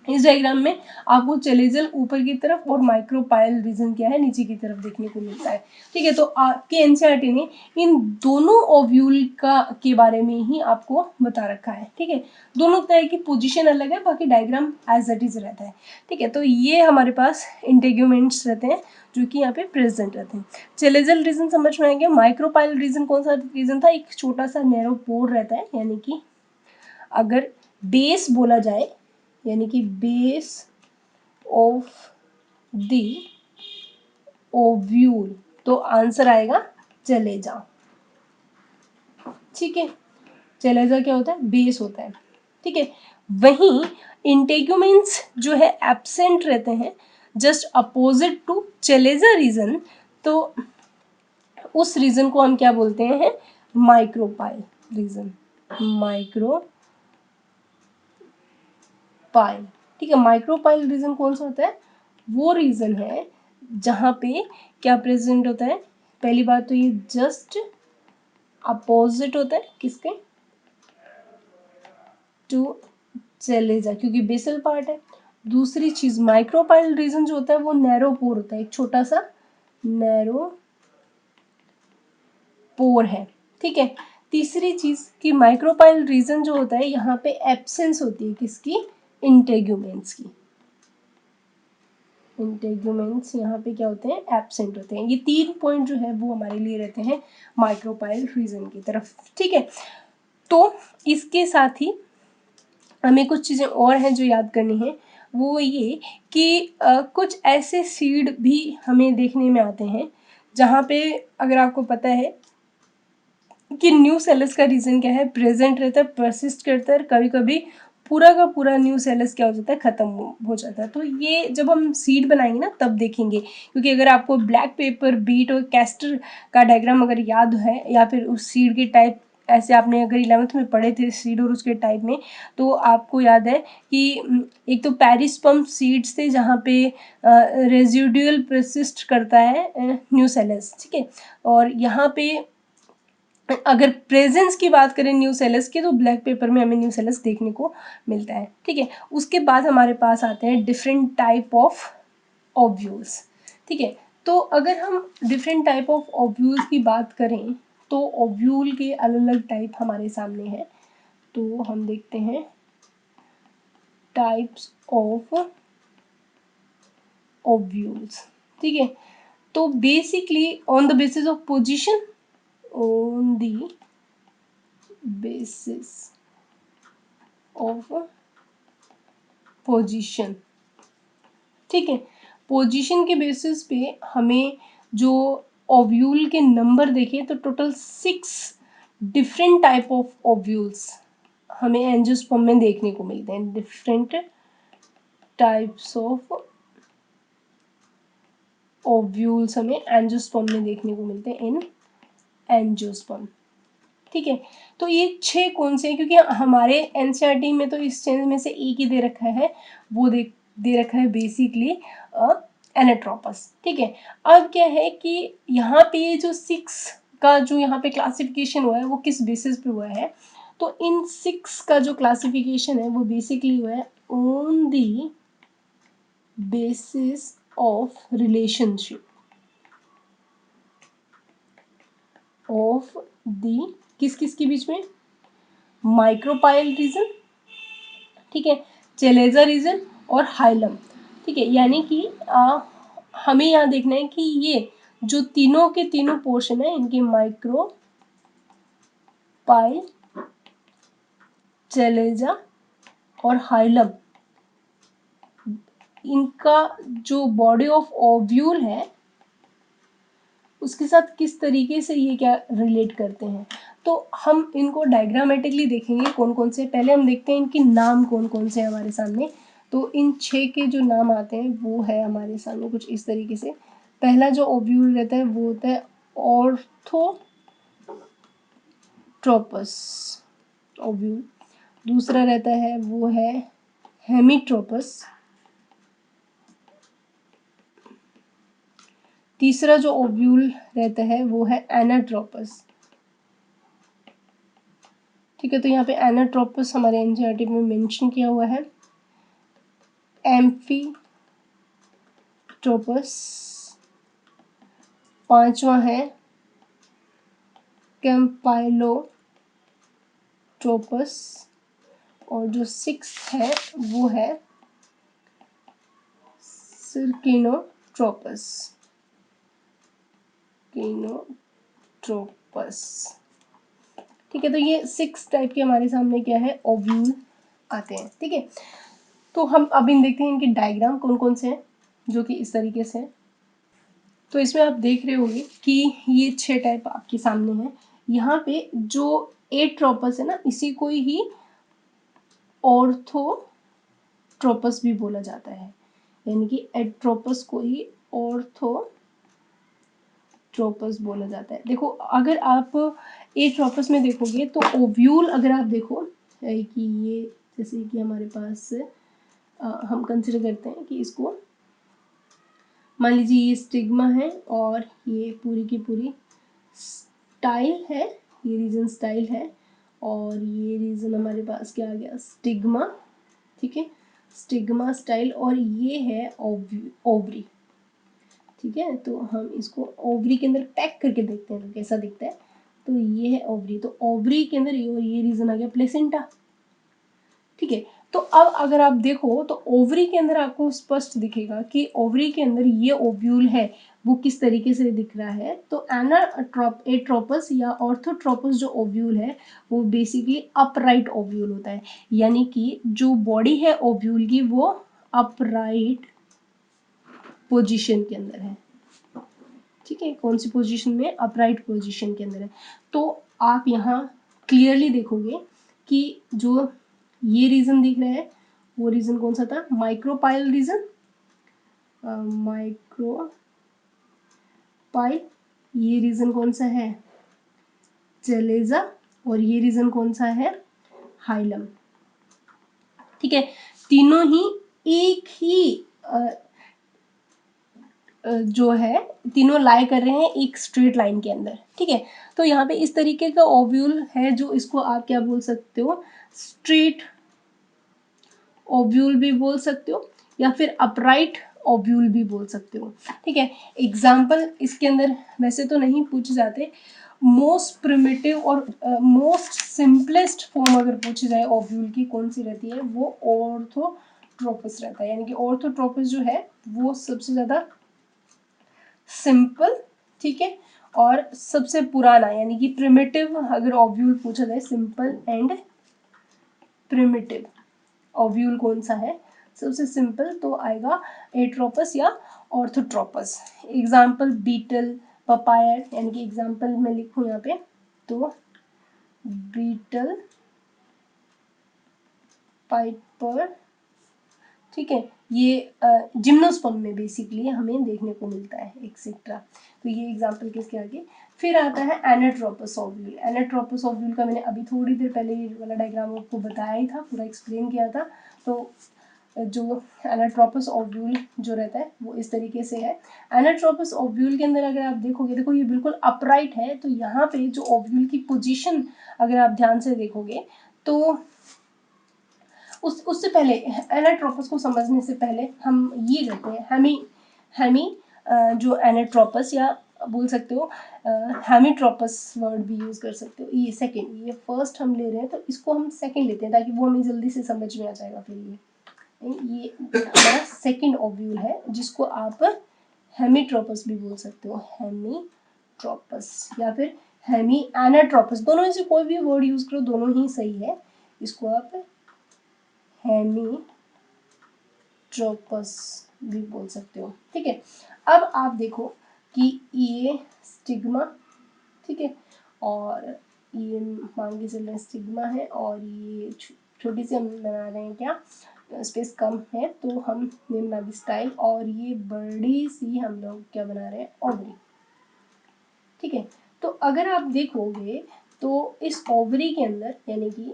इस डायग्राम में आपको चेलेजल ऊपर की तरफ और माइक्रोपाइल रीजन क्या है, नीचे की तरफ देखने को मिलता है। ठीक है। तो आपके एनसीईआरटी ने इन दोनों ओव्यूल के बारे में ही आपको बता रखा है। ठीक है। दोनों तरह की पोजीशन अलग है, बाकी डायग्राम एज इट इज रहता है। ठीक है। तो ये हमारे पास इंटेग्यूमेंट्स रहते हैं जो कि यहाँ पे प्रेजेंट रहते हैं। चेलेजल रीजन समझ में आएंगे। माइक्रोपाइल रीजन कौन सा रीजन था, एक छोटा सा नैरो पोर रहता है, यानी कि अगर बेस बोला जाए, यानी कि बेस ऑफ द ओव्यूल, तो आंसर आएगा चलेजा। ठीक है। चलेजा क्या होता है, बेस होता है। ठीक है। वहीं इंटेग्यूमेंट्स जो है एब्सेंट रहते हैं just opposite to chalaza region, तो उस रीजन को हम क्या बोलते हैं, माइक्रोपाइल रीजन, माइक्रोपाइल। ठीक है। माइक्रोपाइल रीजन कौन सा होता है, वो रीजन है जहां पे क्या प्रेजेंट होता है, पहली बात तो ये जस्ट अपोजिट होता है किसके, टू चलेजा, क्योंकि बेसल पार्ट है। दूसरी चीज माइक्रोपाइल रीजन जो होता है वो नैरो पोर होता है, एक छोटा सा नैरो पोर है। ठीक है। तीसरी चीज कि माइक्रोपाइल रीजन जो होता है यहाँ पे एब्सेंस होती है किसकी, इंटेग्यूमेंट्स की। इंटेग्यूमेंट्स यहाँ पे क्या होते हैं, एब्सेंट होते हैं। ये 3 पॉइंट जो है वो हमारे लिए रहते हैं माइक्रोपाइल रीजन की तरफ। ठीक है। तो इसके साथ ही हमें कुछ चीज़ें और हैं जो याद करनी है, वो ये कि कुछ ऐसे सीड भी हमें देखने में आते हैं जहाँ पे अगर आपको पता है कि न्यू सेल्स का रीजन क्या है, प्रेजेंट रहता है, परसिस्ट करता है, कभी कभी पूरा का पूरा न्यू सेल्स क्या हो जाता है, खत्म हो जाता है। तो ये जब हम सीड बनाएंगे ना तब देखेंगे, क्योंकि अगर आपको ब्लैक पेपर, बीट और कैस्टर का डायग्राम अगर याद है, या फिर उस सीड के टाइप ऐसे आपने अगर 11th में पढ़े थे सीड और उसके टाइप में, तो आपको याद है कि एक तो पेरिस्पर्म सीड्स थे जहाँ पे रेजिडुअल परसिस्ट करता है न्यू सेल्स। ठीक है। और यहाँ पे अगर प्रेजेंस की बात करें न्यू सेल्स की, तो ब्लैक पेपर में हमें न्यू सेल्स देखने को मिलता है। ठीक है। उसके बाद हमारे पास आते हैं डिफरेंट टाइप ऑफ ओव्यूल्स। ठीक है। तो अगर हम डिफरेंट टाइप ऑफ ओव्यूल्स की बात करें तो ओव्यूल के अलग अलग टाइप हमारे सामने हैं। तो हम देखते हैं टाइप्स ऑफ ओव्यूल्स। ठीक है। तो basically on the basis of position, on the basis of position। ठीक है। पोजीशन के बेसिस पे हमें जो ओव्यूल के नंबर देखें तो total 6 different type of ovules हमें एंजियोस्पर्म में देखने को मिलते हैं। डिफरेंट टाइप्स ऑफ ओव्यूल्स हमें एंजियोस्पर्म में देखने को मिलते हैं इन एंजियोस्पर्म। ठीक है। तो ये 6 कौन से हैं, क्योंकि हमारे एनसीईआरटी में तो इस चेंज में से एक ही दे रखा है, वो दे रखा है बेसिकली एनाट्रोपस। ठीक है, अब क्या है कि यहाँ पे ये जो 6 का जो यहाँ पे क्लासिफिकेशन हुआ है वो किस बेसिस पे हुआ है, तो इन 6 का जो क्लासिफिकेशन है वो बेसिकली हुआ है on the basis of relationship of the किस किस के बीच में, माइक्रोपाइल रीजन, ठीक है, चेलेजा रीजन और हाइलम। ठीक है, यानी कि हमें यहाँ देखना है कि ये जो तीनों के तीनों पोर्शन है इनके माइक्रो पाइल, चेलेजा और हाइलम, इनका जो बॉडी ऑफ ओव्यूल है उसके साथ किस तरीके से ये क्या रिलेट करते हैं। तो हम इनको डायग्रामेटिकली देखेंगे कौन कौन से। पहले हम देखते हैं इनके नाम कौन कौन से हैं हमारे सामने। तो इन 6 के जो नाम आते हैं वो है हमारे सामने कुछ इस तरीके से। पहला जो ओव्यूल रहता है वो होता है ऑर्थोट्रोपस ओव्यूल। दूसरा रहता है वो है हेमीट्रोपस। तीसरा जो ओव्यूल रहता है वो है एनाट्रोपस। ठीक है, तो यहाँ पे एनाट्रोपस हमारे एनसीईआरटी में मेंशन किया हुआ है। एम्फीट्रोपस, पांचवा है कैम्पाइलोट्रोपस और जो 6th है वो है सिरकिनोट्रोपस। ठीक है, तो ये 6 टाइप के हमारे सामने क्या है ओव्यूल आते हैं। ठीक है, तो हम अब इन देखते हैं इनके डायग्राम कौन कौन से हैं जो कि इस तरीके से हैं। तो इसमें आप देख रहे होंगे कि ये 6 टाइप आपके सामने हैं। यहाँ पे जो एट्रोपस है ना, इसी को ही ऑर्थोट्रोपस भी बोला जाता है, यानी कि एट्रोपस को ही ऑर्थोट्रोपस बोला जाता है। देखो, अगर आप एट्रोपस में देखोगे तो ओव्यूल अगर आप देखो कि ये जैसे कि हमारे पास हम कंसिडर करते हैं कि इसको मान लीजिए ये स्टिग्मा है और ये पूरी की पूरी स्टाइल है, ये रीजन स्टाइल है और ये रीजन हमारे पास क्या आ गया स्टिग्मा। ठीक है, स्टिग्मा स्टाइल और ये है ओवरी। ठीक है, तो हम इसको ओवरी के अंदर पैक करके देखते हैं तो कैसा दिखता है। तो ये है ओवरी, तो ओवरी के अंदर ये रीजन आ गया प्लेसेंटा। ठीक है, तो अब अगर आप देखो तो ओवरी के अंदर आपको स्पष्ट दिखेगा कि ओवरी के अंदर ये ओव्यूल है वो किस तरीके से दिख रहा है। तो एट्रोपस या ऑर्थोट्रोपस जो ओव्यूल है वो बेसिकली अपराइट ओव्यूल होता है, यानी कि जो बॉडी है ओव्यूल की वो अपराइट पोजीशन के अंदर है। ठीक है, कौन सी पोजीशन में, अपराइट पोजीशन के अंदर है। तो आप यहाँ क्लियरली देखोगे कि जो ये रीजन दिख रहा है वो रीजन कौन सा था, माइक्रोपाइल रीजन, माइक्रोपाइल। ये रीजन कौन सा है, चलेजा, और ये रीजन कौन सा है, हाइलम। ठीक है, तीनों ही एक ही जो है तीनों लाई कर रहे हैं एक स्ट्रेट लाइन के अंदर। ठीक है, तो यहाँ पे इस तरीके का ओव्यूल है जो इसको आप क्या बोल सकते हो, स्ट्रेट ओव्यूल भी बोल सकते हो या फिर अपराइट ओव्यूल भी बोल सकते हो। ठीक है, एग्जाम्पल इसके अंदर वैसे तो नहीं पूछे जाते। मोस्ट प्रिमिटिव और मोस्ट सिंपलेस्ट फॉर्म अगर पूछी जाए ओव्यूल की कौन सी रहती है, वो ऑर्थोट्रोपस रहता है। यानी कि ऑर्थोट्रोपस जो है वो सबसे ज़्यादा सिंपल, ठीक है, और सबसे पुराना, यानी कि प्रिमिटिव अगर ओव्यूल पूछा जाए, सिंपल एंड प्रिमिटिव ओव्यूल कौन सा है सबसे सिंपल, तो आएगा एट्रोपस या ऑर्थोट्रोपस। एग्जाम्पल बीटल, पपायर, यानी कि एग्जाम्पल मैं लिखूँ यहाँ पे तो बीटल, पाइपर। ठीक है, ये जिम्नोस्पर्म में बेसिकली हमें देखने को मिलता है एक्सेट्रा। तो ये एग्जाम्पल किसके आगे। फिर आता है एनाट्रोपस ओव्यूल। एनाट्रोपस ओव्यूल का मैंने अभी थोड़ी देर पहले ये वाला डायग्राम आपको बताया ही था, पूरा एक्सप्लेन किया था। तो जो एनाट्रोपस ओव्यूल जो रहता है वो इस तरीके से है। एनाट्रोपस ओव्यूल के अंदर अगर आप देखोगे, देखो ये बिल्कुल अपराइट है, तो यहाँ पे जो ओव्यूल की पोजीशन अगर आप ध्यान से देखोगे तो उससे पहले एनाट्रोपस को समझने से पहले हम ये करते हैं, हेमी जो एनाट्रोपस या बोल सकते हो हेमीट्रोपस वर्ड भी यूज कर सकते हो। ये सेकंड, ये फर्स्ट हम ले रहे हैं तो इसको हम सेकंड लेते हैं ताकि वो हमें जल्दी से समझ में आ जाएगा। फिर ये हमारा सेकंड ओव्यूल है जिसको आप हेमीट्रोपस भी बोल सकते हो, हेमीट्रोपस या फिर हेमी एनाट्रोपस, दोनों में से कोई भी वर्ड यूज करो, दोनों ही सही है। इसको आप हेमीट्रोपस भी बोल सकते हो, ठीक है। अब आप देखो कि ये स्टिग्मा, ठीक है, और ये मान के चल रहे हैं स्टिग्मा है, और ये छोटी सी हम बना रहे हैं, क्या स्पेस कम है तो हम बना दी स्टाइल, और ये बड़ी सी हम लोग क्या बना रहे हैं, ओवरी, ठीक है। तो अगर आप देखोगे तो इस ओवरी के अंदर, यानी कि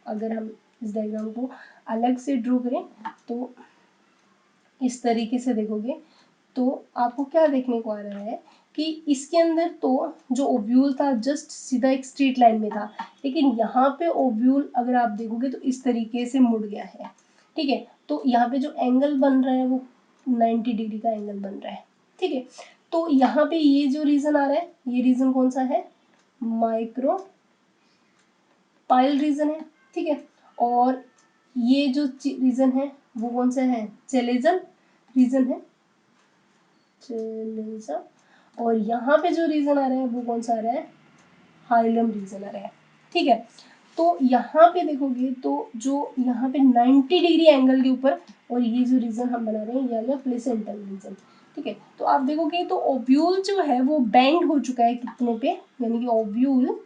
अगर हम इस डायग्राम को अलग से ड्रॉ करें तो इस तरीके से देखोगे तो आपको क्या देखने को आ रहा है कि इसके अंदर तो जो ओव्यूल था जस्ट सीधा एक स्ट्रेट लाइन में था, लेकिन यहाँ पे ओव्यूल अगर आप देखोगे तो इस तरीके से मुड़ गया है, ठीक है। तो यहाँ पे जो एंगल बन रहा है वो 90 डिग्री का एंगल बन रहा है, ठीक है। तो यहाँ पे ये जो रीजन आ रहा है, ये रीजन कौन सा है, माइक्रो पाइल रीजन है, ठीक है। और ये जो रीजन है वो कौन सा है, चेलेजन रीजन है, चेलेजन। और यहाँ पे जो रीजन आ रहा है वो कौन सा आ रहा है, हाइलम रीजन आ रहा है, ठीक है। तो यहाँ पे देखोगे तो जो यहाँ पे 90 डिग्री एंगल के ऊपर, और ये जो रीजन हम बना रहे हैं ये आ गया प्लेसेंटल रीजन, ठीक है। तो आप देखोगे तो ओव्यूल जो है वो बेंड हो चुका है कितने पे, यानी कि ओव्यूल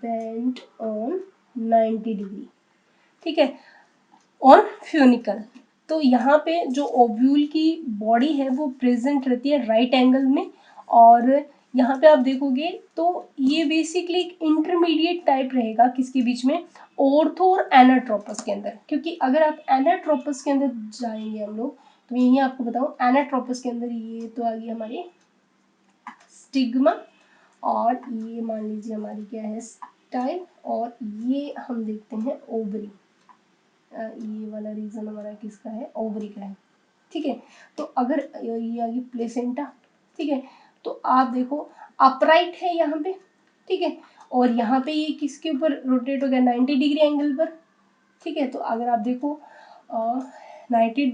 बेंड ऑन 90 डिग्री, ठीक है, ऑन फ्यूनिकल। तो यहाँ पे जो ओव्यूल की बॉडी है वो प्रेजेंट रहती है राइट एंगल में, और यहाँ पे आप देखोगे तो ये बेसिकली एक इंटरमीडिएट टाइप रहेगा किसके बीच में, ऑर्थो और एनाट्रोपस के अंदर। क्योंकि अगर आप एनाट्रोपस के अंदर जाएंगे हम लोग तो यही आपको बताऊं, एनाट्रोपस के अंदर ये तो आ गई हमारी स्टिग्मा, और ये मान लीजिए हमारी क्या है, स्टाइल, और ये हम देखते हैं ओवरी, ये वाला रीजन हमारा किसका है, ओवरी का है, ठीक है। तो अगर ये आ गई प्लेसेंटा, ठीक है, तो आप देखो अपराइट है यहाँ पे, ठीक है, और यहाँ पे ये किसके ऊपर रोटेट हो गया, 90 डिग्री एंगल पर, ठीक है। तो अगर आप देखो 90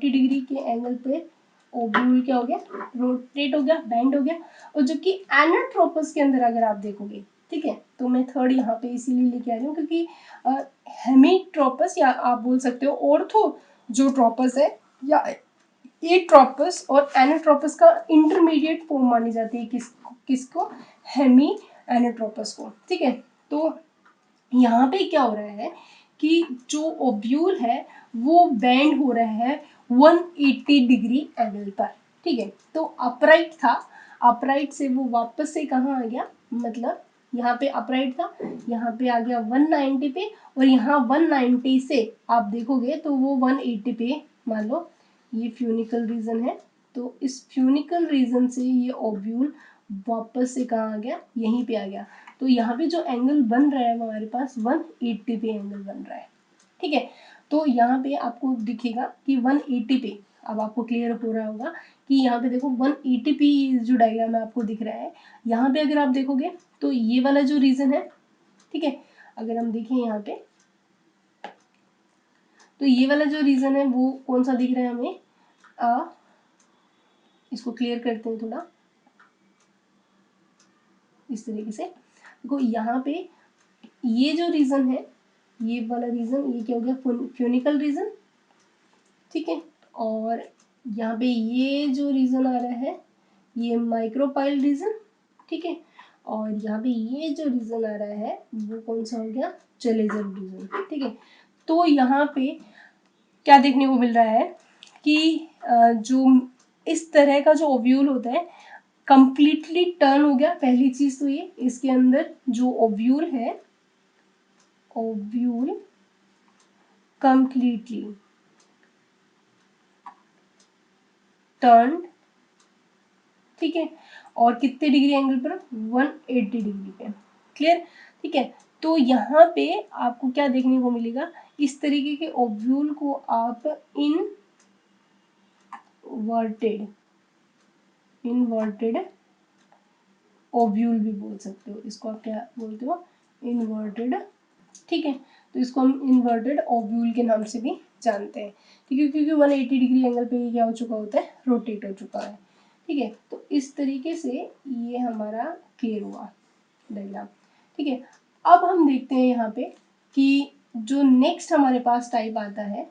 डिग्री के एंगल पे ओव्यूल क्या हो गया, रोटेट हो गया, बेंड हो गया। और जबकि एनाट्रोपस के अंदर अगर आप देखोगे, ठीक है, तो मैं थर्ड यहाँ पे इसीलिए लेके आ रही हूँ क्योंकि हेमीट्रोपस या आप बोल सकते हो ऑर्थो जो ट्रोपस है, या एट्रोपस और एनाट्रोपस का इंटरमीडिएट फॉर्म मानी जाती है किसको, हेमी एनाट्रोपस को, ठीक है। तो यहाँ पे क्या हो रहा है कि जो ओव्यूल है वो बेंड हो रहा है 180 डिग्री एंगल पर, ठीक है। तो अपराइट था, अपराइट से वो वापस से कहाँ आ गया, मतलब यहाँ पे अपराइट था, यहाँ पे आ गया 190 पे, और यहाँ 190 से आप देखोगे तो वो 180 पे, मान लो ये फ्यूनिकल रीजन है, तो इस फ्यूनिकल रीजन से ये ओव्यूल वापस से कहाँ आ गया, यहीं पे आ गया। तो यहाँ पे जो एंगल बन रहा है वो हमारे पास 180 पे एंगल बन रहा है, ठीक है। तो यहाँ पे आपको दिखेगा कि 180 पे, अब आपको क्लियर हो रहा होगा कि यहाँ पे देखो 180 पे जो डायग्राम है आपको दिख रहा है, यहाँ पे अगर आप देखोगे तो ये वाला जो रीजन है, ठीक है, अगर हम देखें यहाँ पे तो ये वाला जो रीजन है वो कौन सा दिख रहा है हमें, इसको क्लियर करते हैं थोड़ा इस तरीके से। देखो यहाँ पे ये जो रीजन है, ये वाला रीजन, ये क्या हो गया, फ्यूनिकल रीजन, ठीक है। और यहाँ पे ये जो रीजन आ रहा है ये माइक्रोपाइल रीजन, ठीक है। और यहाँ पे ये जो रीजन आ रहा है वो कौन सा हो गया, चलेजर रीजन, ठीक है। तो यहाँ पे क्या देखने को मिल रहा है कि जो इस तरह का जो ओव्यूल होता है कंप्लीटली टर्न हो गया, पहली चीज तो ये, इसके अंदर जो ओव्यूल है, ओव्यूल कंप्लीटली टर्न, ठीक है, और कितने डिग्री एंगल पर, 180 डिग्री पे, क्लियर, ठीक है। तो यहाँ पे आपको क्या देखने को मिलेगा, इस तरीके के ओव्यूल को आप इनवर्टेड ओव्यूल भी बोल सकते हो, इसको आप क्या बोलते हो, इन्वर्टेड, ठीक है। तो इसको हम इन्वर्टेड ओव्यूल के नाम से भी जानते हैं, ठीक है, क्योंकि 180 डिग्री एंगल पे ये क्या हो चुका होता है, रोटेट हो चुका है, ठीक है। तो इस तरीके से ये हमारा क्लियर हुआ डायग्राम, ठीक है। अब हम देखते हैं यहाँ पे कि जो नेक्स्ट हमारे पास टाइप आता है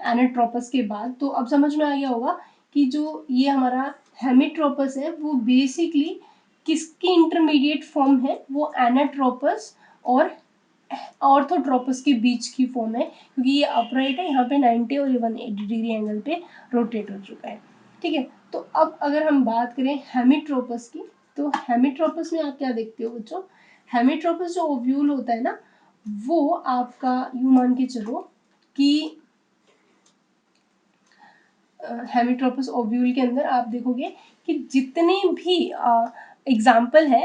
एनाट्रोपस के बाद, तो अब समझ में आ गया होगा कि जो ये हमारा हेमिट्रोपस है वो बेसिकली किसकी इंटरमीडिएट फॉर्म है, वो एनाट्रोपस और ऑर्थोट्रोपस के बीच की फॉर्म है, क्योंकि ये अपराइट है, यहाँ पे 90 और 180 डिग्री एंगल पे रोटेट हो चुका है, ठीक है। तो अब अगर हम बात करें हेमिट्रोपस की, तो हेमिट्रोपस में आप क्या देखते हो बच्चों, हेमिट्रोपस जो ओव्यूल होता है ना, वो आपका यूं मान के चलो कि हेमिट्रोपस ओव्यूल के अंदर आप देखोगे कि जितने भी एग्जाम्पल है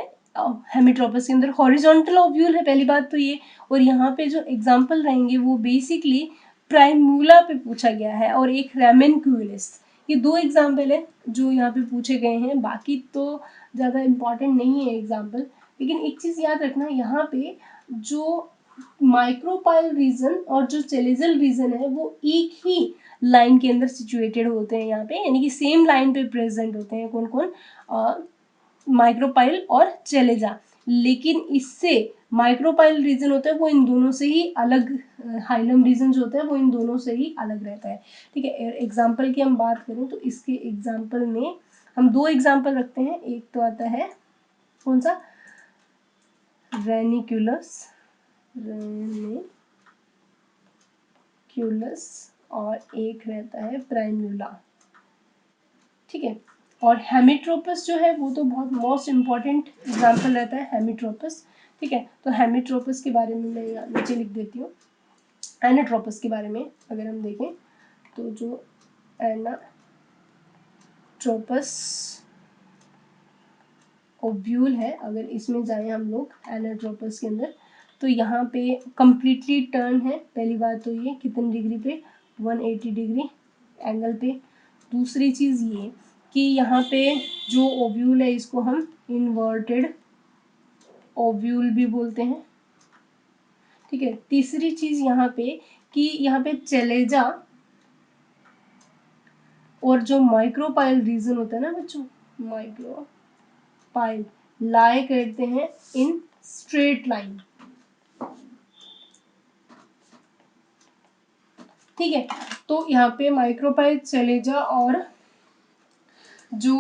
हेमिट्रोपस के अंदर, हॉरिजॉन्टल ओव्यूल है पहली बात तो ये, और यहाँ पे जो एग्जाम्पल रहेंगे वो बेसिकली प्राइमूला पे पूछा गया है और एक रेमेनक्यूलिस, ये दो एग्जाम्पल है जो यहाँ पे पूछे गए हैं, बाकी तो ज़्यादा इम्पॉर्टेंट नहीं है एग्जाम्पल। लेकिन एक चीज़ याद रखना, यहाँ पे जो माइक्रोपाइल रीजन और जो चेलेजल रीजन है वो एक ही लाइन के अंदर सिचुएटेड होते हैं यहाँ पे, यानी कि सेम लाइन पे प्रेजेंट होते हैं, कौन कौन, माइक्रोपाइल और चेलेजा। लेकिन इससे माइक्रोपाइल रीजन होता है वो इन दोनों से ही अलग, हाइलम रीजन जो होता है वो इन दोनों से ही अलग रहता है, ठीक है। एग्जाम्पल की हम बात करें तो इसके एग्जाम्पल में हम दो एग्जाम्पल रखते हैं, एक तो आता है कौन सा, रेनिक्यूलस, और एक रहता है प्राइम्यूला, ठीक है। और हेमिट्रोपस जो है वो तो बहुत मोस्ट इम्पॉर्टेंट एग्जाम्पल रहता है हेमिट्रोपस, ठीक है। तो हेमिट्रोपस के बारे में मैं यहाँ नीचे लिख देती हूँ। एनाट्रोपस के बारे में अगर हम देखें तो जो एनाट्रोपस ओव्यूल है, अगर इसमें जाए हम लोग एनाट्रोपस के अंदर, तो यहाँ पे कंप्लीटली टर्न है, पहली बात तो ये कितने डिग्री पे, 180 डिग्री एंगल पे। दूसरी चीज़ ये कि यहाँ पे जो ओव्यूल है इसको हम इन्वर्टेड ओव्यूल भी बोलते हैं, ठीक है। तीसरी चीज़ यहाँ पे कि यहाँ पे चेलेजा और जो माइक्रोपाइल रीजन होता है ना बच्चों, माइक्रोपाइल लाई करते हैं इन स्ट्रेट लाइन, ठीक है। तो यहाँ पे माइक्रोपाइल चेलेजा और जो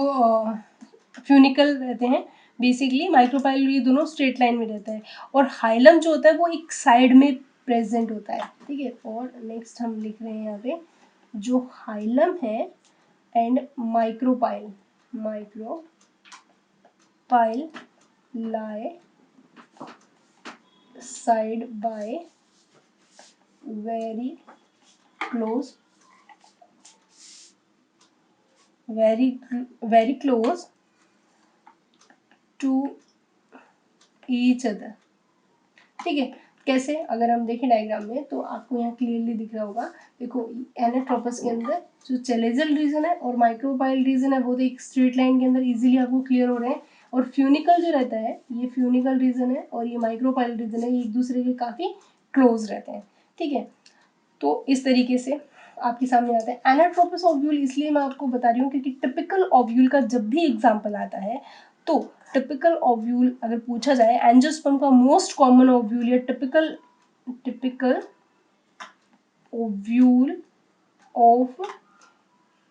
फ्यूनिकल रहते हैं, बेसिकली माइक्रोपाइल ये दोनों स्ट्रेट लाइन में रहता है, और हाइलम जो होता है वो एक साइड में प्रेजेंट होता है, ठीक है। और नेक्स्ट हम लिख रहे हैं यहाँ पे जो हाइलम है and micropyle lie side by very close to each other, ठीक है। कैसे, अगर हम देखें डायग्राम में तो आपको यहाँ क्लियरली दिख रहा होगा, देखो एनाट्रोपस के अंदर जो चेलेजल रीजन है और माइक्रोपाइल रीजन है वो तो एक स्ट्रेट लाइन के अंदर इजीली आपको क्लियर हो रहे हैं, और फ्यूनिकल जो रहता है ये फ्यूनिकल रीजन है और ये माइक्रोपाइल रीजन है, ये एक दूसरे के काफ़ी क्लोज रहते हैं, ठीक है। तो इस तरीके से आपके सामने आता है एनाट्रोपस ओव्यूल, इसलिए मैं आपको बता रही हूँ क्योंकि टिपिकल ओव्यूल का जब भी एग्जाम्पल आता है तो टिपिकल ओव्यूल अगर पूछा जाए, एंजियोस्पर्म का मोस्ट कॉमन ओव्यूल या टिपिकल ओव्यूल ऑफ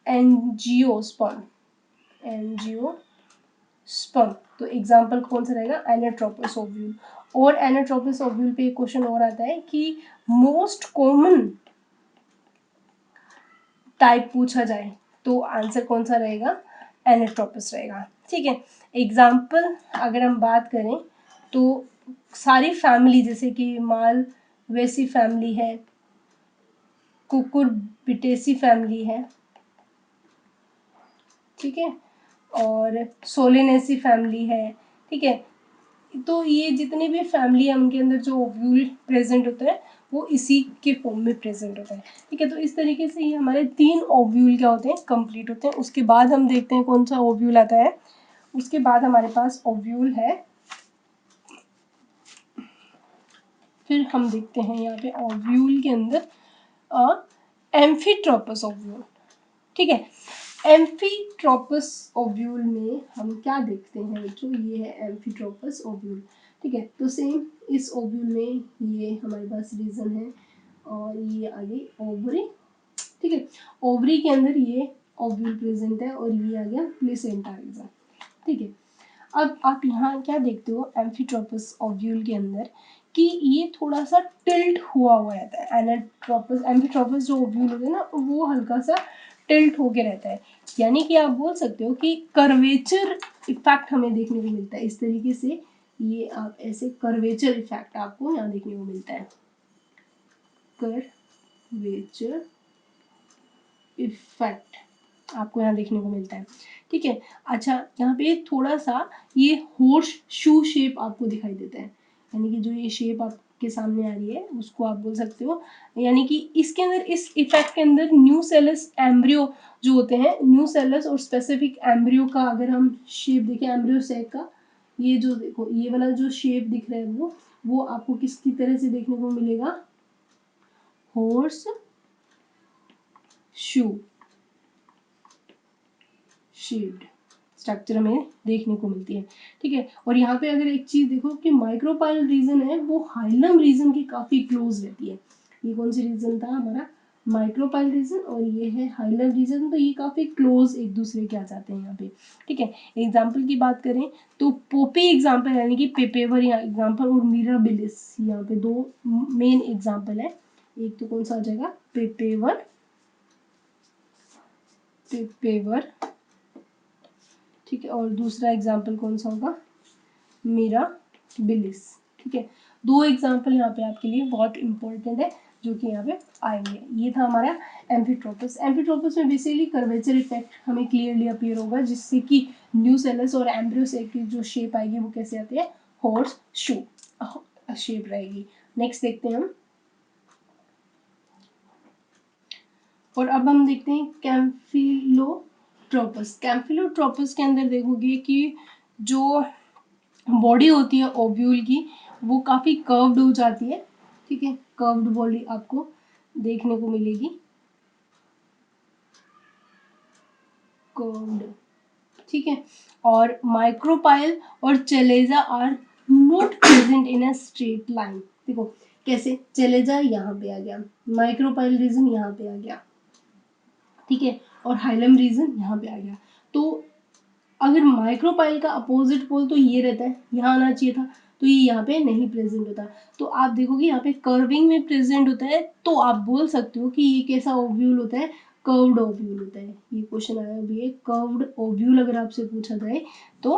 एंजियोस्पर्म, तो एग्जाम्पल कौन सा रहेगा, एनाट्रोपस ओव्यूल। और एनाट्रोपस ओव्यूल पे एक क्वेश्चन और आता है कि मोस्ट कॉमन टाइप पूछा जाए तो आंसर कौन सा रहेगा, एनेट्रोपस रहेगा। ठीक है, एग्जाम्पल अगर हम बात करें तो सारी फैमिली जैसे कि मालवेसी फैमिली है, कुकुरबिटेसी फैमिली है, ठीक है, और सोलेनेसी फैमिली है, ठीक है। तो ये जितने भी फैमिली है उनके अंदर जो ओव्यूल प्रेजेंट होता है वो इसी के फॉर्म में प्रेजेंट होता है। ठीक है, तो इस तरीके से ये हमारे 3 ओव्यूल क्या होते हैं, कंप्लीट होते हैं। उसके बाद हम देखते हैं कौन सा ओव्यूल आता है। उसके बाद हमारे पास ओव्यूल है, फिर हम देखते हैं यहाँ पे ओव्यूल के अंदर एम्फीट्रोपस ओव्यूल। ठीक है, एम्फीट्रोपस ओव्यूल में हम क्या देखते हैं बच्चों, ये है एम्फीट्रोपस ओव्यूल। ठीक है, तो सेम इस ओव्यूल में ये हमारे पास रीजन है और ये आगे ओवरी। ठीक है, ओवरी के अंदर ये ओव्यूल प्रेजेंट है और ये आ गया प्लेसेंटा रीजन। ठीक है, अब आप यहाँ क्या देखते हो एम्फीट्रोपस ओव्यूल के अंदर कि ये थोड़ा सा टिल्ट हुआ रहता है। एनेट्रोपस एम्फीट्रोपस जो ओव्यूल होते हैं ना वो हल्का सा टिल्ट होके रहता है, यानी कि आप बोल सकते हो कि कर्वेचर इफेक्ट हमें देखने को मिलता है। इस तरीके से ये आप ऐसे कर्वेचर इफेक्ट आपको यहाँ देखने को मिलता है, कर्वेचर इफेक्ट आपको यहाँ देखने को मिलता है। ठीक है, अच्छा यहाँ पे थोड़ा सा ये हॉर्स शू शेप आपको दिखाई देता है, यानी कि जो ये शेप आपके सामने आ रही है उसको आप बोल सकते हो, यानी कि इसके अंदर इस इफेक्ट के अंदर न्यू सेलस एम्ब्रियो जो होते हैं, न्यू सेलस और स्पेसिफिक एम्ब्रियो का अगर हम शेप देखें एम्ब्रियो सेक का, ये जो देखो ये वाला जो शेप दिख रहा है वो आपको किसकी तरह से देखने को मिलेगा, हॉर्स शू शेप्ड स्ट्रक्चर हमें देखने को मिलती है। ठीक है, और यहाँ पे अगर एक चीज देखो कि माइक्रोपाइल रीजन है वो हाइलम रीजन की काफी क्लोज रहती है। ये कौन सी रीजन था हमारा, माइक्रोपाइल रीजन, और ये है हाइलम रीजन, तो ये काफी क्लोज एक दूसरे के आ जाते हैं यहाँ पे। ठीक है, एग्जाम्पल की बात करें तो पोपी एग्जाम्पल यानी कि पेपेवर यहाँ एग्जाम्पल और मिराबिलिस यहाँ पे 2 मेन एग्जाम्पल है। एक तो कौन सा आ जाएगा पेपेवर, ठीक है, और दूसरा एग्जाम्पल कौन सा होगा मिराबिलिस। ठीक है, 2 एग्जाम्पल यहाँ पे आपके लिए बहुत इंपॉर्टेंट है जो कि यहाँ पे आएंगे। ये था हमारा एम्फीट्रोपस। एम्फीट्रोपस में बेसिकली कर्वेचर इफेक्ट हमें क्लियरली अपीयर होगा जिससे कि न्यू सेलस और एम्ब्रियो सेक की जो शेप आएगी वो कैसे आती है, हॉर्स शू शेप रहेगी। नेक्स्ट देखते हैं हम, और अब हम देखते हैं कैम्फिलोट्रोपस। कैम्फिलोट्रोपस के अंदर देखोगे कि जो बॉडी होती है ओव्यूल की वो काफ़ी कर्व्ड हो जाती है। ठीक है, कर्व्ड बॉडी आपको देखने को मिलेगी, कर्व्ड। ठीक है, और माइक्रोपाइल और chalaza are not present in a straight line. देखो कैसे, चेलेजा यहाँ पे आ गया, माइक्रोपाइल रीजन यहाँ पे आ गया, ठीक है, और हाइलम रीजन यहाँ पे आ गया। तो अगर माइक्रोपाइल का अपोजिट पोल तो ये रहता है, यहाँ आना चाहिए था, तो ये यहाँ पे नहीं प्रेजेंट होता। तो आप देखोगे यहाँ पे कर्विंग में प्रेजेंट होता है, तो आप बोल सकते हो कि ये कैसा ओव्यूल होता है, कर्व्ड ओव्यूल होता है। ये क्वेश्चन आया भी है, कर्व्ड ओव्यूल अगर आपसे पूछा जाए तो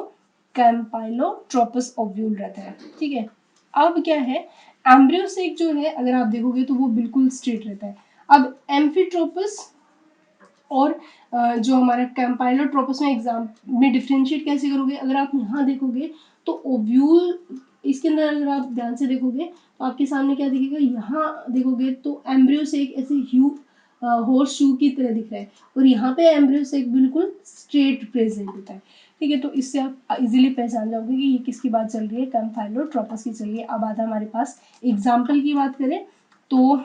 कैम्पाइलोट्रोपस ओव्यूल रहता है। ठीक है, अब क्या है एम्ब्रियोसेक जो है अगर आप देखोगे तो वो बिल्कुल स्ट्रेट रहता है। अब एम्फीट्रोपस और जो हमारा कैम्पाइलोट्रोपस में एग्जाम में डिफ्रेंशिएट कैसे करोगे, अगर आप यहाँ देखोगे तो ओव्यूल इसके अंदर अगर आप ध्यान से देखोगे तो आपके सामने क्या दिखेगा, यहाँ देखोगे तो एम्ब्रियो से एक ऐसे हॉर्स शू की तरह दिख रहा है और यहाँ पे एम्ब्रियो से एक बिल्कुल स्ट्रेट प्रेजेंट होता है। ठीक है, तो इससे आप इजीली पहचान जाओगे कि ये किसकी बात चल रही है, कैम्पाइलोट्रोपस की चल रही है। अब आता हमारे पास एग्जाम्पल की बात करें तो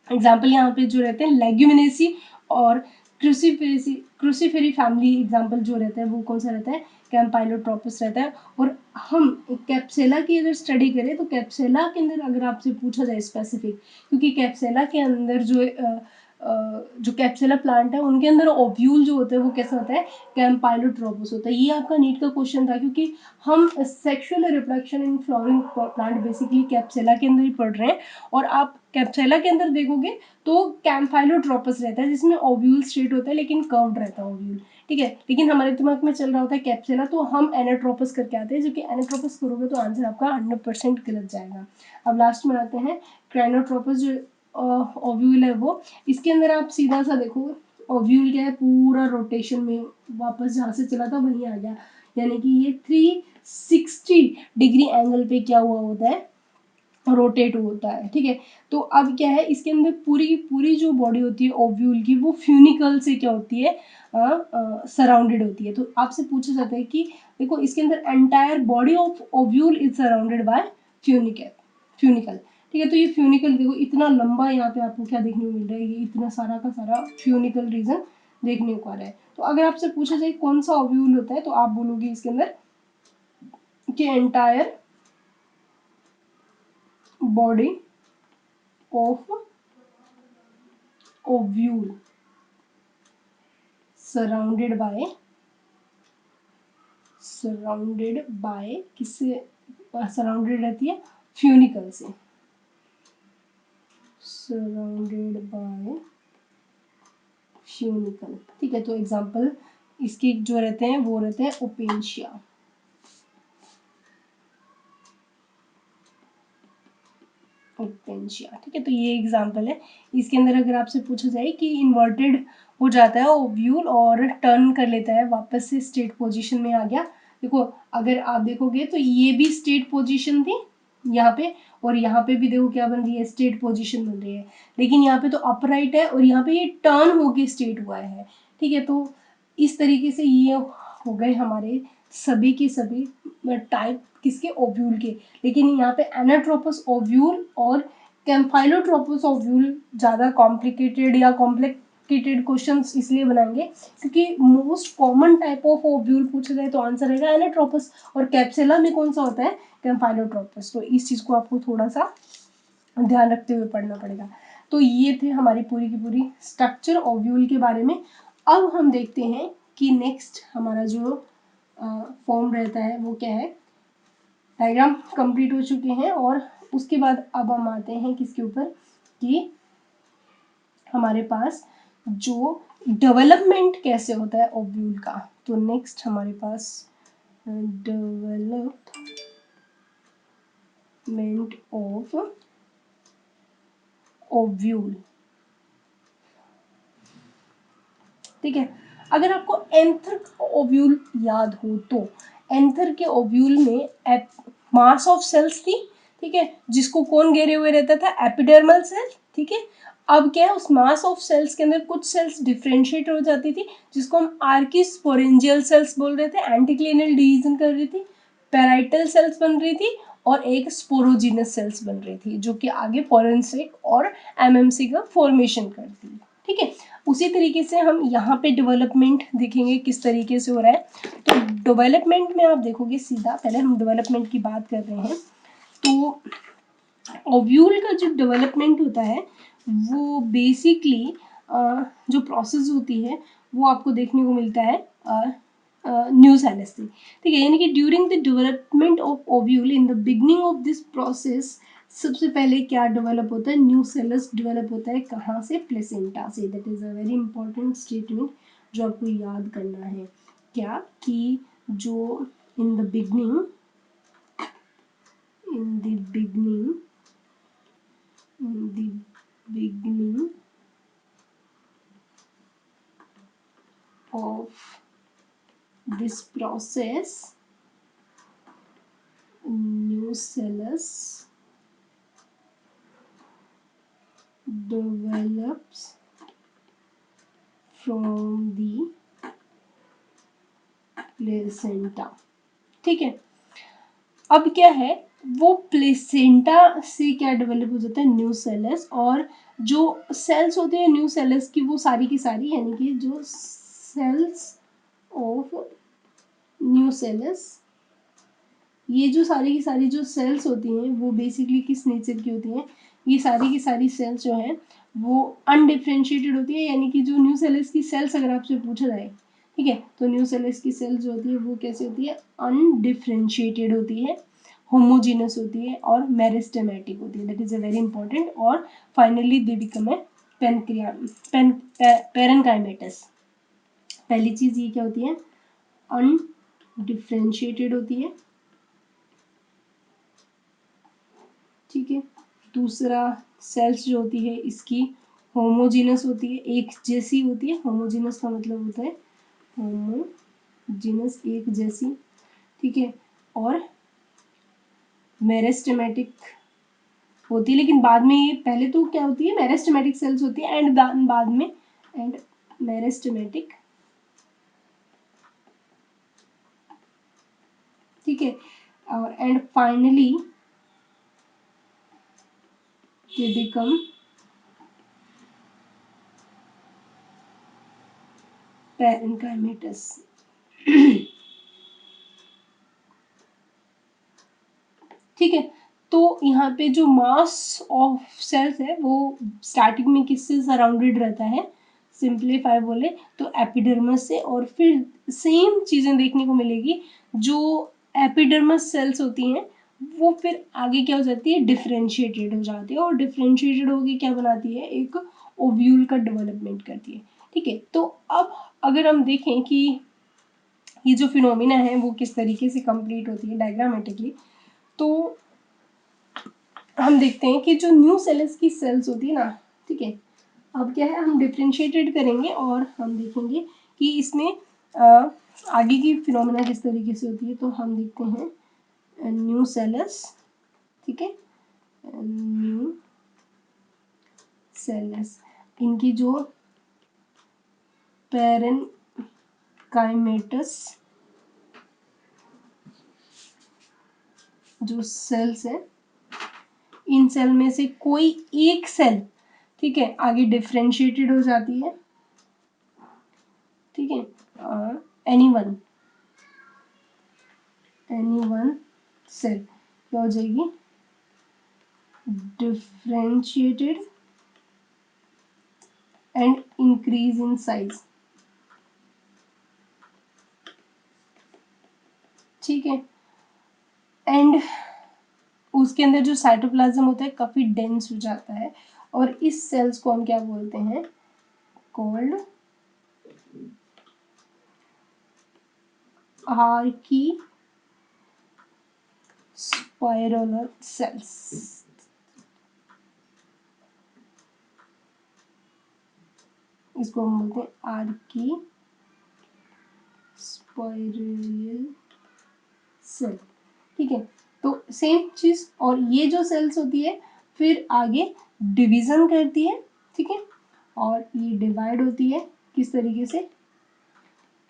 एग्जाम्पल यहाँ पे जो रहते हैं लेग्यूमिनेसी और क्रूसीफेरी फैमिली एग्जाम्पल जो रहता है वो कौन सा रहता है, कैम्पाइलोट्रोपस रहता है। और हम कैप्सेला की अगर स्टडी करें तो कैप्सेला के अंदर अगर आपसे पूछा जाए स्पेसिफिक, क्योंकि कैप्सेला के अंदर जो जो कैप्सुला प्लांट है उनके अंदर ओव्यूल जो होता है वो कैसा होता है, कैम्पाइलोट्रोपस होता है। ये आपका नीट का क्वेश्चन था, क्योंकि हम sexual reproduction in flowering plant basically कैप्सुला के अंदर ही पढ़ रहे हैं, और आप कैप्सुला के अंदर देखोगे तो कैम्पाइलोट्रोपस रहता है जिसमें ओव्यूल स्ट्रेट होता है लेकिन कर्व्ड रहता है ओव्यूल, ठीक है। लेकिन हमारे दिमाग में चल रहा होता है कैप्सुला, तो हम एनाट्रोपस करके आते हैं, जो कि एनाट्रोपस करोगे तो आंसर आपका 100% गलत जाएगा। अब लास्ट में आते हैं क्राइनोट्रोपस, जो ओव्यूल है वो, इसके अंदर आप सीधा सा देखो ओव्यूल क्या है, पूरा रोटेशन में वापस जहाँ से चला था वहीं आ गया, यानी कि ये 360 डिग्री एंगल पे क्या हुआ होता है, रोटेट होता है, ठीक है। तो अब क्या है, इसके अंदर पूरी पूरी जो बॉडी होती है ओव्यूल की वो फ्यूनिकल से क्या होती है, सराउंडेड होती है। तो आपसे पूछा जाता है कि देखो इसके अंदर entire body of ovule is surrounded by funicle, ठीक है। तो ये फ्यूनिकल देखो इतना लंबा, यहाँ पे आपको क्या देखने को मिल रहा है, ये इतना सारा का सारा फ्यूनिकल रीजन देखने को आ रहा है। तो अगर आपसे पूछा जाए कौन सा ओव्यूल होता है, तो आप बोलोगे इसके अंदर कि entire body of ovule surrounded by किससे सराउंडेड रहती है, फ्यूनिकल से, सराउंडेड बाय फ्यूनिकल, ठीक है। तो एग्जांपल इसके जो रहते हैं वो रहते हैं ओपेंशिया, ठीक है। तो ये एग्जांपल है। इसके अंदर अगर आपसे पूछा जाए कि इन्वर्टेड हो जाता है ओव्यूल और टर्न कर लेता है वापस से स्टेट पोजीशन में आ गया, देखो अगर आप देखोगे तो ये भी स्टेट पोजीशन थी यहाँ पे, और यहाँ पे भी देखो क्या बन रही है, स्टेट पोजीशन बन रही है, लेकिन यहाँ पे तो अपराइट है और यहाँ पे ये टर्न होके स्टेट हुआ है, ठीक है। तो इस तरीके से ये हो गए हमारे सभी के सभी टाइप किसके, ओव्यूल के। लेकिन यहाँ पे एनाट्रोपस ओव्यूल और कैम्फाइलोट्रोपस ओव्यूल ज़्यादा कॉम्प्लिकेटेड या कॉम्प्लिकेटेड क्वेश्चंस इसलिए बनाएंगे क्योंकि most common type of ovule पूछा जाए तो आंसर रहेगा एनाट्रोपस, और कैप्सुला में कौन सा होता है, कैम्फाइलोट्रोपस। तो इस चीज़ को आपको थोड़ा सा ध्यान रखते हुए पढ़ना पड़ेगा। तो ये थे हमारी पूरी की पूरी स्ट्रक्चर ओव्यूल के बारे में। अब हम देखते हैं कि नेक्स्ट हमारा जो फॉर्म रहता है वो क्या है। डायग्राम कंप्लीट हो चुके हैं और उसके बाद अब हम आते हैं किसके ऊपर कि हमारे पास जो डेवलपमेंट कैसे होता है ओव्यूल का। तो नेक्स्ट हमारे पास डेवलपमेंट ऑफ ओव्यूल, ठीक है। अगर आपको एंथर ओव्यूल याद हो तो एंथर के ओव्यूल में मास ऑफ सेल्स थी, ठीक है, जिसको कौन घेरे हुए रहता था, एपिडर्मल सेल, ठीक है। अब क्या है, उस मास ऑफ सेल्स के अंदर कुछ सेल्स डिफ्रेंशिएट हो जाती थी जिसको हम आर्किस्पोरेंजियल सेल्स बोल रहे थे, एंटीक्लिनल डिवीजन कर रही थी, पैराइटल सेल्स बन रही थी और एक स्पोरोजिनस सेल्स बन रही थी जो कि आगे फोरेंसिक और एमएमसी का फॉर्मेशन करती है, ठीक है। उसी तरीके से हम यहाँ पे डेवलपमेंट देखेंगे किस तरीके से हो रहा है। तो डेवलपमेंट में आप देखोगे सीधा, पहले हम डेवलपमेंट की बात कर रहे हैं, तो ओव्यूल का जो डेवलपमेंट होता है वो बेसिकली जो प्रोसेस होती है वो आपको देखने को मिलता है न्यू सेल्स से, ठीक है। यानी कि during the development of ovule in the beginning of this process सबसे पहले क्या डेवलप होता है, न्यू सेल्स डेवलप होता है, कहाँ से, प्लेसेंटा से। That is a very important statement जो आपको याद करना है, क्या कि जो in the beginning of this process new cells develops from the placenta, ठीक है। अब क्या है, वो प्लेसेंटा से क्या डेवलप हो जाता है, न्यू सेल्स, और जो सेल्स होते हैं न्यू सेल्स की वो सारी की सारी, यानी कि जो सेल्स ऑफ न्यू सेल्स, ये जो सारी की सारी जो सेल्स होती हैं वो बेसिकली किस नेचर की होती हैं, ये सारी की सारी सेल्स जो हैं वो अनडिफ्रेंशिएटेड होती है, यानी कि जो न्यूसेलस की सेल्स अगर आपसे पूछा जाए, ठीक है, तो न्यूसेलस की सेल्स जो होती है वो कैसी होती है, अनडिफ्रेंशिएटेड होती है, होमोजीनस होती है और मेरिस्टेमेटिक होती है, that is a very important. और finally they become a parenchymatous. पहली चीज ये क्या होती है, अनडिफ्रेंशिएटेड होती है, ठीक है। दूसरा, सेल्स जो होती है इसकी होमोजीनस होती है, एक जैसी होती है, होमोजीनस का मतलब होता है होमोजीनस, एक जैसी, ठीक है। और मेरिस्टेमेटिक होती है, लेकिन बाद में ये, पहले तो क्या होती है, मेरिस्टेमेटिक सेल्स होती है एंड बाद में एंड मेरिस्टेमेटिक, ठीक है। और and finally they become parenchymatous. ठीक है, तो यहाँ पे जो मास ऑफ सेल्स है वो स्टार्टिंग में किससे सराउंडेड रहता है, सिंप्लीफाई बोले तो एपिडर्मस से, और फिर सेम चीज़ें देखने को मिलेगी, जो एपिडर्मस सेल्स होती हैं वो फिर आगे क्या हो जाती है, डिफ्रेंशिएटेड हो जाती है, और डिफ्रेंशिएटेड होगी क्या बनाती है, एक ओव्यूल का डेवलपमेंट करती है, ठीक है। तो अब अगर हम देखें कि ये जो फिनोमिना है वो किस तरीके से कंप्लीट होती है डायग्रामेटिकली, तो हम देखते हैं कि जो न्यू सेल्स की सेल्स होती है ना, ठीक है, अब क्या है, हम डिफ्रेंशिएटेड करेंगे और हम देखेंगे कि इसमें आगे की फिनोमेना किस तरीके से होती है। तो हम देखते हैं न्यू सेल्स, ठीक है, न्यू सेल्स, इनकी जो पेरेनकाइमेटस जो सेल्स है, इन सेल में से कोई एक सेल, ठीक है, आगे डिफ्रेंशिएटेड हो जाती है, ठीक है, एनी वन सेल क्या हो जाएगी, differentiated and increase in size, ठीक है। एंड उसके अंदर जो साइटोप्लाज्म होता है काफी डेंस हो जाता है, और इस सेल्स को हम क्या बोलते हैं, कॉल्ड आर्की स्पाइरल सेल्स, इसको हम बोलते हैं आर्की स्पाइरल सेल, ठीक है। तो सेम चीज, और ये जो सेल्स होती है फिर आगे डिवीजन करती है, ठीक है, और ये डिवाइड होती है किस तरीके से,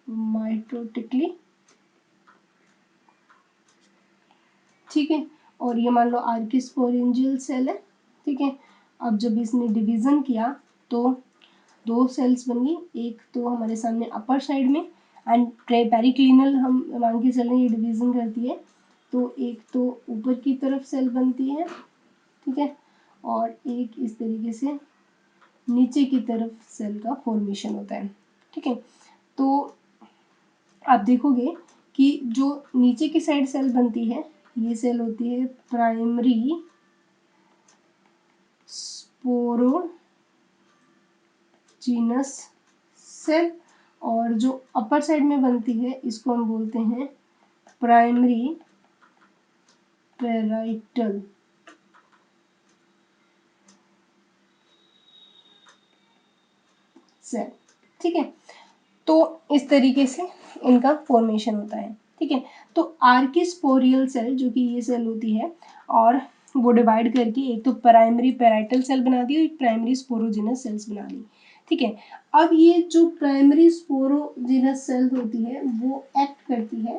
माइटोटिकली, ठीक है। और ये मान लो आर्किस्पोरेंजियल सेल है, ठीक है। अब जब इसने डिवीजन किया तो दो सेल्स बन गई, एक तो हमारे सामने अपर साइड में, एंड पेरिक्लिनल हम मान के चलें ये डिवीजन करती है, तो एक तो ऊपर की तरफ सेल बनती है, ठीक है, और एक इस तरीके से नीचे की तरफ सेल का फॉर्मेशन होता है, ठीक है। तो आप देखोगे कि जो नीचे की साइड सेल बनती है ये सेल होती है प्राइमरी स्पोरोजीनस सेल, और जो अपर साइड में बनती है इसको हम बोलते हैं प्राइमरी पेराइटल सेल, ठीक है। तो इस तरीके से इनका फॉर्मेशन होता है, ठीक है। तो आर्किस्पोरियल सेल जो कि ये सेल होती है, और वो डिवाइड करके एक तो प्राइमरी पेराइटल सेल बना दी और एक प्राइमरी स्पोरोजिनस सेल्स बना दी, ठीक है। अब ये जो प्राइमरी स्पोरोजिनस सेल होती है वो एक्ट करती है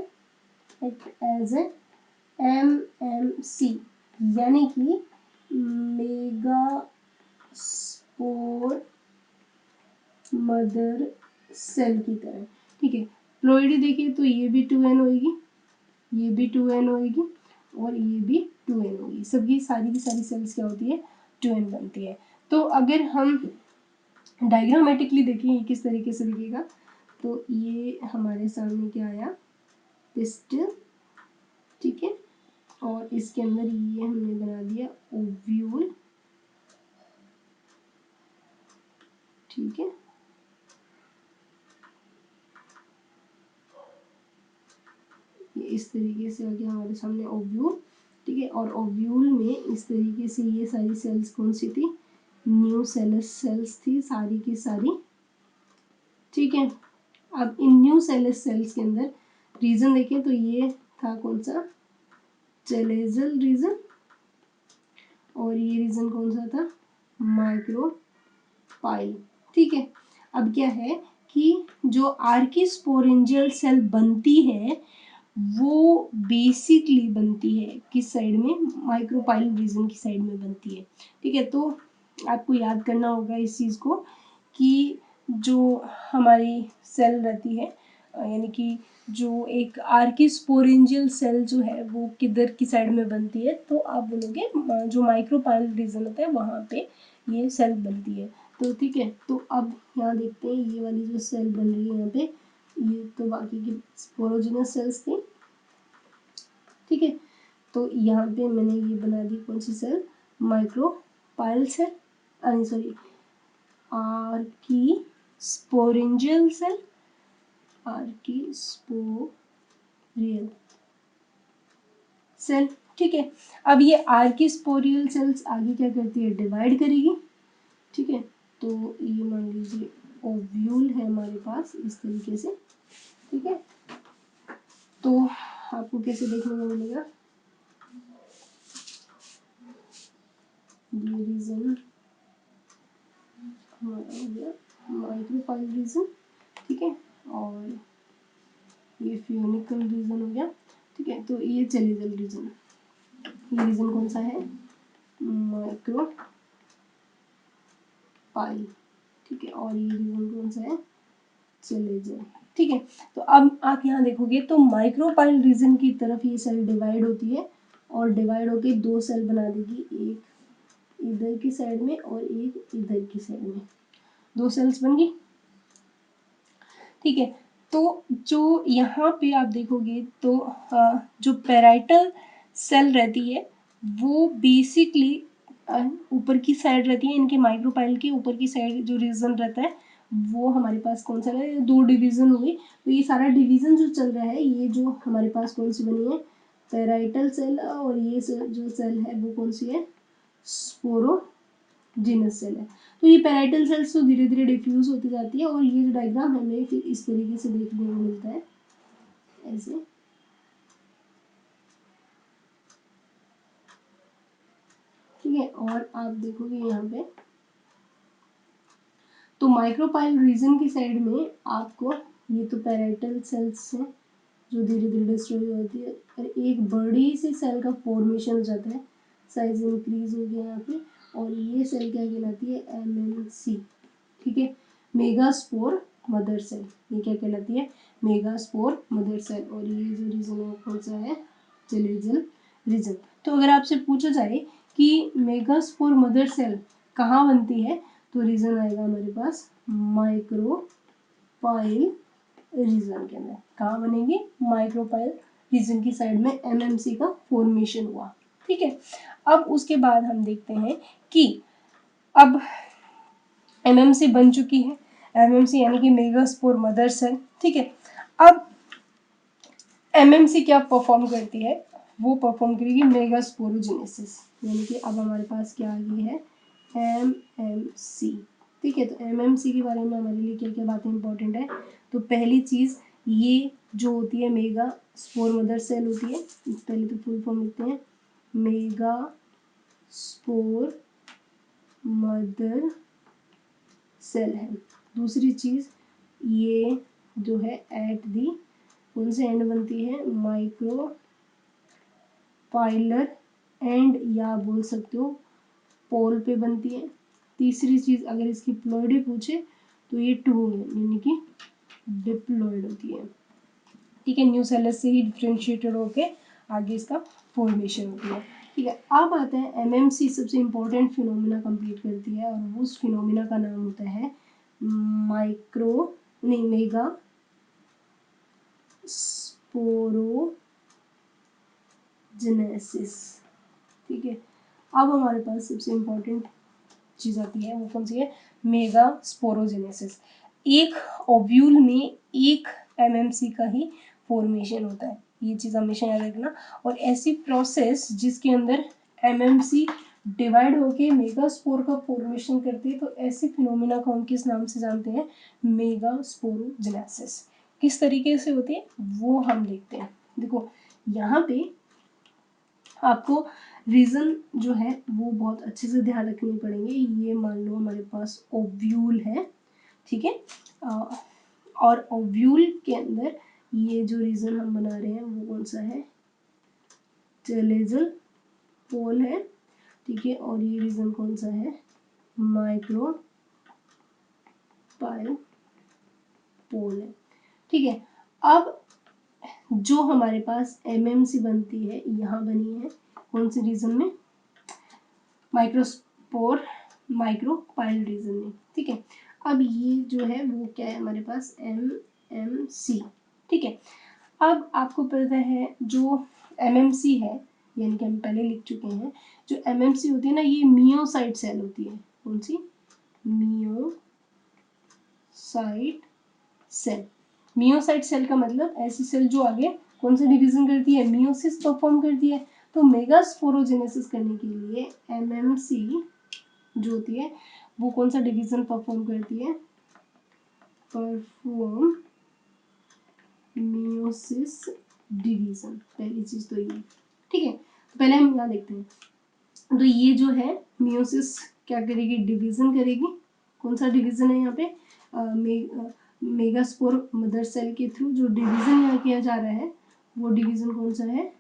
एज ए MMC, यानी कि मेगा स्पोर मदर सेल की तरह, ठीक है। प्लोइडी देखिए तो ये भी 2n होगी, ये भी 2n होगी, और ये भी 2n होगी, सबकी सारी की सारी सेल्स क्या होती है 2n बनती है। तो अगर हम डायग्रामेटिकली देखें ये किस तरीके से दिखेगा, तो ये हमारे सामने क्या आया, पिस्टल, ठीक है, और इसके अंदर ये हमने बना दिया ओव्यूल, ठीक है, ये इस तरीके से आ गया हमारे सामने ओव्यूल, ठीक है। और ओव्यूल में इस तरीके से ये सारी सेल्स कौन सी थी, न्यू सेल्स थी सारी की सारी, ठीक है। अब इन न्यू सेल्स के अंदर रीजन देखें तो ये था कौन सा, चलेजल रीजन, और ये रीजन कौन सा था, माइक्रोपाइल, ठीक है। अब क्या है कि जो आर्किस्पोरेंजियल सेल बनती है वो बेसिकली बनती है किस साइड में, माइक्रोपाइल रीजन की साइड में बनती है, ठीक है। तो आपको याद करना होगा इस चीज़ को कि जो हमारी सेल रहती है, यानी कि जो एक आर्किस्पोरेंजियल सेल जो है वो किधर की साइड में बनती है, तो आप बोलोगे जो माइक्रोपाइल रीजन होता है वहाँ पे ये सेल बनती है। तो ठीक है, तो अब यहाँ देखते हैं ये वाली जो सेल बन रही है यहाँ पे, ये तो बाकी की स्पोरोजिनस सेल्स थी, ठीक है। तो यहाँ पे मैंने ये बना दी कौन सी cell, micropyle cell, sorry, archesporangial cell, archesporial cell, ठीक है। अब ये आर्किस्पोरियल सेल्स आगे क्या करती है, डिवाइड करेगी, ठीक है। तो ये मान लीजिए ओव्यूल है हमारे पास इस तरीके से, ठीक है। तो आपको कैसे देखने को मिलेगा, ये रीजन हमारा हो गया माइक्रोपाइल रीजन, ठीक है, और ये फ्यूनिकल रीजन हो गया, ठीक है। तो ये चलेजल रीजन, ये रीजन कौन सा है, माइक्रोपाइल, ठीक है, और ये रीजन कौन सा है, चलेजल, ठीक है। तो अब आप यहाँ देखोगे तो माइक्रोपाइल रीजन की तरफ ये सेल डिवाइड होती है और डिवाइड होके दो सेल बना देगी, एक इधर की साइड में और एक इधर की साइड में, दो सेल्स बन गई, ठीक है। तो जो यहाँ पे आप देखोगे तो जो पेराइटल सेल रहती है वो बेसिकली ऊपर की साइड रहती है, इनके माइक्रोपाइल के ऊपर की साइड जो रीजन रहता है वो हमारे पास कौन सा है, दो डिवीजन हुई। तो ये सारा डिवीजन जो चल रहा है ये जो हमारे पास कौन सी बनी है, पेराइटल सेल, और ये जो सेल है वो कौन सी है, स्पोरोजिनस सेल है। तो ये पेराइटल सेल्स तो धीरे धीरे डिफ्यूज होती जाती है और ये जो डायग्राम हमें फिर इस तरीके से देखने को मिलता है, ऐसे, ठीक है। और आप देखोगे यहाँ पे तो माइक्रोपाइल रीजन की साइड में आपको ये तो पेराइटल सेल्स हैं जो धीरे धीरे डिस्ट्रॉय होती है और एक बड़ी सी सेल का फॉर्मेशन हो जाता है, साइज इंक्रीज हो गया यहाँ पे, और ये सेल क्या कहलाती है, MMC, ठीक है, मेगास्पोर मदर सेल, ये क्या कहलाती है, मेगास्पोर मदर सेल, और ये जो रीजन है कौन सा है, चलेजल रीजन। तो अगर आपसे पूछा जाए कि मेगास्पोर मदर सेल कहाँ बनती है, तो रीजन आएगा हमारे पास माइक्रोपाइल रीजन के अंदर, कहाँ बनेगी, माइक्रोपाइल रीजन की साइड में MMC का फॉर्मेशन हुआ, ठीक है। अब उसके बाद हम देखते हैं कि अब MMC बन चुकी है, MMC यानी कि मेगास्पोर मदर सेल, ठीक है। अब MMC क्या परफॉर्म करती है, वो परफॉर्म करेगी मेगास्पोरोजेनेसिस, यानी कि अब हमारे पास क्या आ गई है, MMC, ठीक है। तो MMC के बारे में हमारे लिए क्या क्या बातें इंपॉर्टेंट है, तो पहली चीज़ ये जो होती है मेगा स्पोर मदर सेल होती है, पहले तो फुल फॉर्म लिखते हैं, मेगा स्पोर मदर सेल है। दूसरी चीज़ ये जो है एट दी कौन से एंड बनती है, माइक्रोपाइलर एंड, या बोल सकते हो पोल पे बनती है। तीसरी चीज़ अगर इसकी प्लॉइडी पूछे तो ये 2 है, यानी कि डिप्लॉइड होती है, ठीक है। न्यूसेलस से ही डिफ्रेंशिएटेड होके आगे इसका फॉर्मेशन होती है। ठीक है, अब आता है एमएमसी सबसे इम्पोर्टेंट फिनोमिना कंप्लीट करती है और उस फिनोमिना का नाम होता है मेगा स्पोरोजेनेसिस। ठीक है, अब हमारे पास सबसे इम्पोर्टेंट चीज़ आती है, वो कौन सी है? Mega sporogenesis. एक ओव्यूल में एक एमएमसी का ही फॉर्मेशन होता है, ये चीज़ हमेशा याद रखना। और ऐसी प्रोसेस जिसके अंदर एमएमसी डिवाइड होके मेगा स्पोर का फॉर्मेशन करती है, तो ऐसी फिनोमिना को हम किस नाम से जानते हैं? Mega sporogenesis. किस तरीके से होती है वो हम देखते हैं। देखो यहाँ पे आपको रीज़न जो है वो बहुत अच्छे से ध्यान रखने पड़ेंगे। ये मान लो हमारे पास ओव्यूल है, ठीक है, और ओव्यूल के अंदर ये जो रीज़न हम बना रहे हैं वो कौन सा है? टेलोजल पोल है, ठीक है, और ये रीज़न कौन सा है? माइक्रोपाइल पोल है, ठीक है। अब जो हमारे पास एमएमसी बनती है यहाँ बनी है कौन से रीजन में? माइक्रोपाइल रीजन में, ठीक है। अब ये जो है वो क्या है हमारे पास? एमएमसी, ठीक है। अब आपको पता है जो एमएमसी है, यानी कि हम पहले लिख चुके हैं, जो एमएमसी होती है ना, ये मियोसाइट सेल होती है। कौन सी? Meiocyte cell. मियोसाइट सेल का मतलब ऐसी सेल जो आगे कौन सा डिवीजन करती है? मियोसिस परफॉर्म करती है। तो मेगा स्पोरोजेनेसिस करने के लिए एमएमसी जो होती है वो कौन सा डिवीजन परफॉर्म करती है? Perform meiosis division. पहली चीज तो ये, ठीक है। तो पहले हम यहाँ देखते हैं, तो ये जो है मियोसिस क्या करेगी? डिवीजन करेगी। कौन सा डिवीजन है यहाँ पे? मेगास्पोर मदर सेल के थ्रू जो डिवीजन यहाँ किया जा रहा है वो डिवीजन कौन सा है?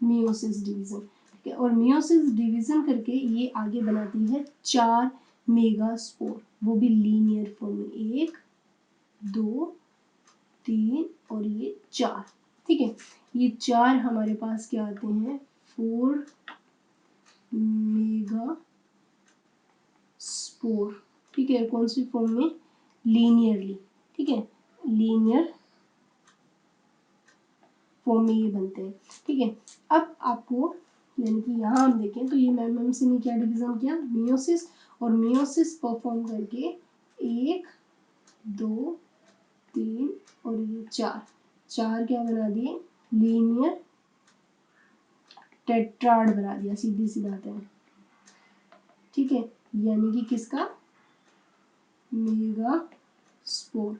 मियोसिस डिवीजन, ठीक है। और मियोसिस डिवीजन करके ये आगे बनाती है 4 मेगास्पोर, वो भी लीनियर फॉर्म में, 1 2 3 और ये 4, ठीक है। ये 4 हमारे पास क्या आते हैं? 4 मेगा स्पोर, ठीक है। कौन सी फॉर्म में? लीनियरली, ठीक है, लीनियर फॉर्म में ये बनते हैं, ठीक है। अब आपको यानी कि यहाँ हम देखें तो ये एमएमसी ने क्या डिवीजन किया? मियोसिस, और मियोसिस परफॉर्म करके 1 2 3 और ये 4 क्या बना दिए? लीनियर टेट्राड बना दिया, सीधी सी बात है, ठीक है। यानी कि किसका? मेगा स्पोर,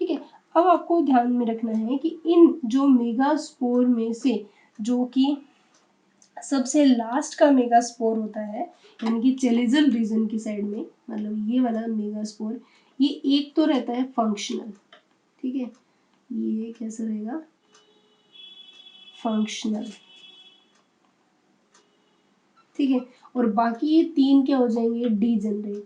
ठीक है। अब आपको ध्यान में रखना है कि इन जो मेगा स्पोर में से जो कि सबसे लास्ट का मेगा स्पोर होता है, यानी कि चेलिजल रीजन की साइड में, मतलब ये वाला मेगा स्पोर, ये एक तो रहता है फंक्शनल, ठीक है। ये कैसा रहेगा? फंक्शनल, ठीक है। और बाकी ये 3 क्या हो जाएंगे? डीजनरेट।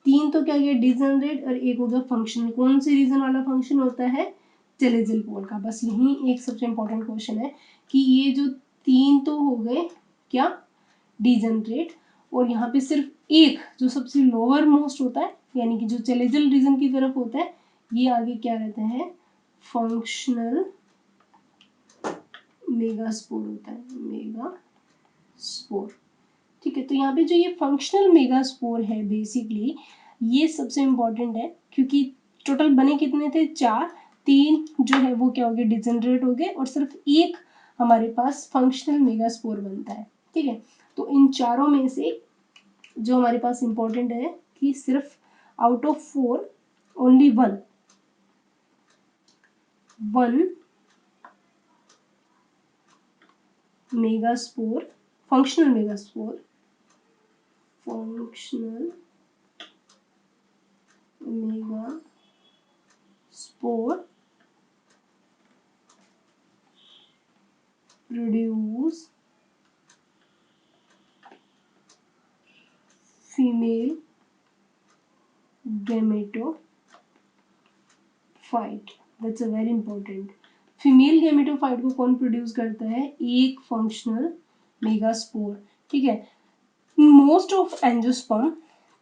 3 तो क्या गया? डीजनरेट, और एक हो गया फंक्शनल। कौन से रीजन वाला फंक्शन होता है? टेलोजल पोल का। बस यही एक सबसे इंपॉर्टेंट क्वेश्चन है कि ये जो 3 तो हो गए क्या? डीजनरेट, और यहाँ पे सिर्फ एक जो सबसे लोअर मोस्ट होता है, यानी कि जो टेलोजल रीजन की तरफ होता है, ये आगे क्या रहता है? फंक्शनल मेगास्पोर होता है, मेगास्पोर, ठीक है। तो यहाँ पे जो ये फंक्शनल मेगास्पोर है बेसिकली ये सबसे इम्पोर्टेंट है, क्योंकि टोटल बने कितने थे? 4, 3 जो है वो क्या हो गए? डिजनरेट हो गए, और सिर्फ एक हमारे पास फंक्शनल मेगास्पोर बनता है, ठीक है। तो इन चारों में से जो हमारे पास इम्पोर्टेंट है कि सिर्फ out of 4 only one megaspore, functional megaspore, functional megaspore produce female gametophyte. That's a very important. Female gametophyte को कौन प्रोड्यूस करता है? एक फंक्शनल मेगास्पोर, ठीक है। Most of angiosperm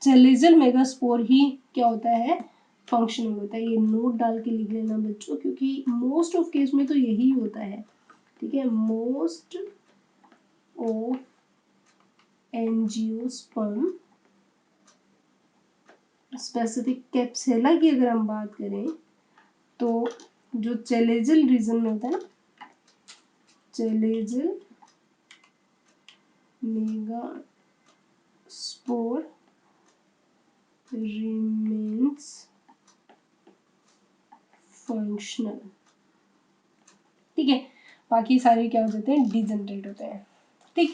chalazal megaspore ही क्या होता है? फंक्शनल होता है। ये नोट डाल के लिख लेना बच्चों, क्योंकि मोस्ट ऑफ केस में तो यही होता है, ठीक है। मोस्ट ऑफ एंजियोस्पर्म, स्पेसिफिक कैप्सुला की अगर हम बात करें तो जो चेलेजल रीजन में होता है ना, चेलेजल मेगास्पोर remains functional, ठीक है। बाकी सारे क्या हो जाते हैं? डिजनरेट होते हैं, ठीक।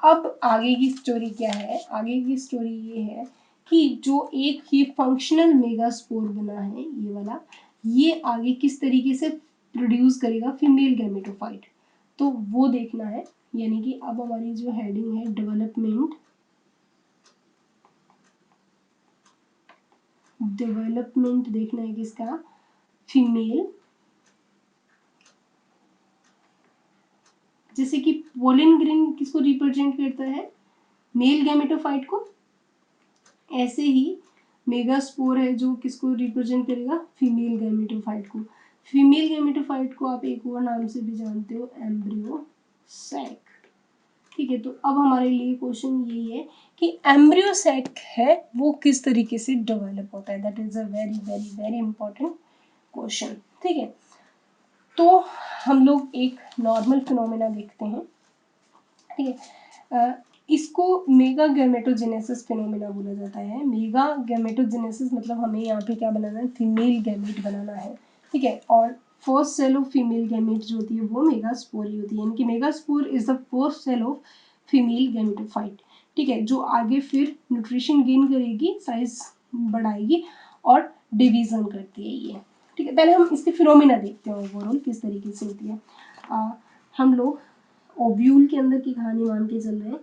अब आगे की स्टोरी क्या है? आगे की स्टोरी ये है कि जो एक ही फंक्शनल मेगास्पोर बना है ये वाला, ये आगे किस तरीके से प्रोड्यूस करेगा फीमेल गैमेटोफाइट, तो वो देखना है। यानी कि अब हमारी जो हेडिंग है डेवलपमेंट, डेवलपमेंट देखना है किसका? फीमेल। जैसे कि पोलन ग्रेन किसको रिप्रेजेंट करता है? मेल गैमेटोफाइट को। ऐसे ही मेगास्पोर है जो किसको रिप्रेजेंट करेगा? फीमेल गैमेटोफाइट को। फीमेल गैमेटोफाइट को आप एक और नाम से भी जानते हो, एम्ब्रियो सैक, ठीक है। तो अब हमारे लिए क्वेश्चन यही है कि एम्ब्रियो सैक है वो किस तरीके से डेवलप होता है। That is a very very very important question, ठीक है। तो हम लोग एक नॉर्मल फिनोमेना देखते हैं, ठीक है। इसको मेगा गैमेटोजेनेसिस फिनोमेना बोला जाता है। मेगा गैमेटोजेनेसिस मतलब हमें यहाँ पे क्या बनाना है? फीमेल गैमेट बनाना है, ठीक है। और first cell of female gamete जो होती है वो मेगास्पोर ही होती है, यानी कि megaspore is the first cell of female gametophyte, ठीक है। जो आगे फिर न्यूट्रिशन गेन करेगी, साइज बढ़ाएगी और डिवीजन करती है ये, ठीक है। पहले हम इसके फिनोमेना देखते हैं ओवरऑल किस तरीके से होती है। हम लोग ओव्यूल के अंदर की कहानी मान के चल रहे हैं,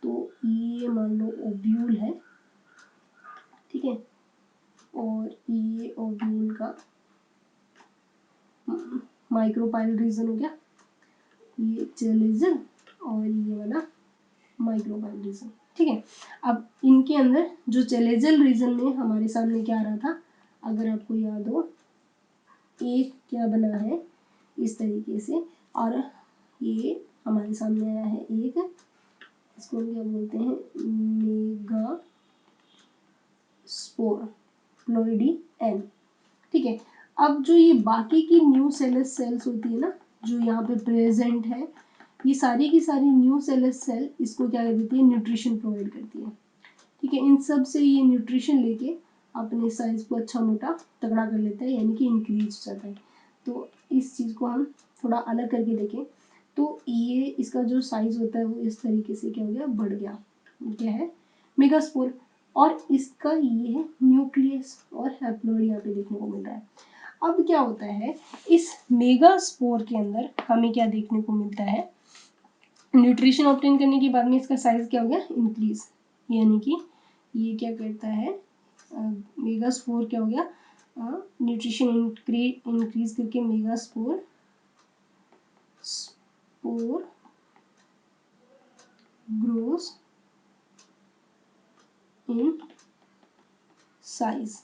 तो ये मान लो ओव्यूल है, ठीक है। और ये ओव्यूल का माइक्रोपाइल रीजन हो गया, ये चेलेजल और ये वाला माइक्रोपाइल रीजन, ठीक है। अब इनके अंदर जो चेलेजल रीजन में हमारे सामने क्या आ रहा था, अगर आपको याद हो, एक क्या बना है इस तरीके से, और ये हमारे सामने आया है एक, इसको क्या बोलते हैं? मेगा स्पोर प्लोइडी एन, ठीक है। अब जो ये बाकी की न्यू सेलस सेल्स होती है ना, जो यहाँ पे प्रेजेंट है, ये सारी की सारी न्यू सेलस सेल इसको क्या कर देती है? न्यूट्रिशन प्रोवाइड करती है, ठीक है। इन सब से ये न्यूट्रिशन लेके अपने साइज को अच्छा मोटा तगड़ा कर लेता है, यानी कि इंक्रीज हो जाता है। तो इस चीज़ को हम थोड़ा अलग करके देखें तो ये इसका जो साइज होता है वो इस तरीके से क्या हो गया? बढ़ गया, क्या है? मेगास्पोर। और इसका ये है न्यूक्लियस और हैप्लॉइड यहाँ पे देखने को मिल रहा है। अब क्या होता है इस मेगास्पोर के अंदर, हमें क्या देखने को मिलता है? न्यूट्रिशन ऑब्टेन करने के बाद में इसका साइज क्या हो गया? इंक्रीज, यानी कि ये क्या करता है? मेगास्पोर क्या हो गया? न्यूट्रिशन इंक्रीज करके megaspore spore grows in size,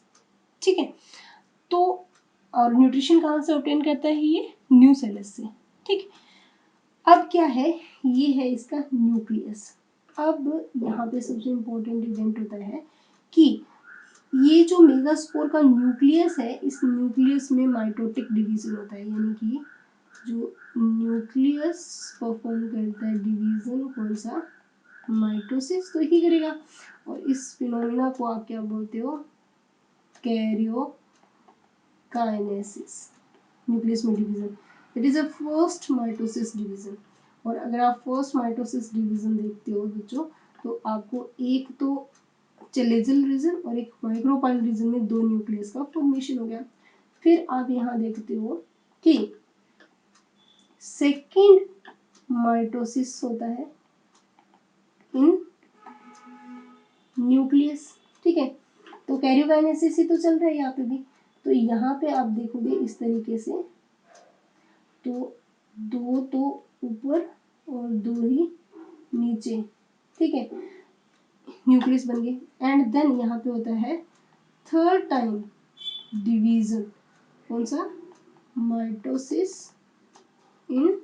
ठीक है। तो और न्यूट्रिशन कहाँ से ऑब्टेन करता है? ये न्यू सेल्स से, ठीक। अब क्या है? ये है इसका न्यूक्लियस। अब यहाँ पे सबसे इम्पोर्टेंट इवेंट होता है कि ये जो मेगास्पोर का न्यूक्लियस है, इस न्यूक्लियस में माइटोटिक डिवीजन होता है, यानी कि जो न्यूक्लियस परफॉर्म करता है डिवीजन, कौन सा? माइटोसिस तो ही करेगा। और इस फिनोमिना को आप क्या बोलते हो? कैरियोकाइनेसिस, न्यूक्लियस में division. It is a first mitosis division. और अगर आप फर्स्ट माइटोसिस डिवीजन देखते हो बच्चों, तो आपको एक तो चेलेजल रीजन और एक माइक्रोपाइल रीजन में दो न्यूक्लियस का फॉर्मेशन हो गया। फिर आप यहाँ देखते हो कि सेकेंड माइटोसिस होता है इन न्यूक्लियस, ठीक है। तो कैरियोकाइनेसिस ही तो चल रहा है यहाँ पे भी। तो यहाँ पे आप देखोगे इस तरीके से तो दो तो ऊपर और दो ही नीचे, ठीक है, न्यूक्लियस बन गए। एंड देन यहाँ पे होता है थर्ड टाइम डिवीजन, कौन सा, माइटोसिस इन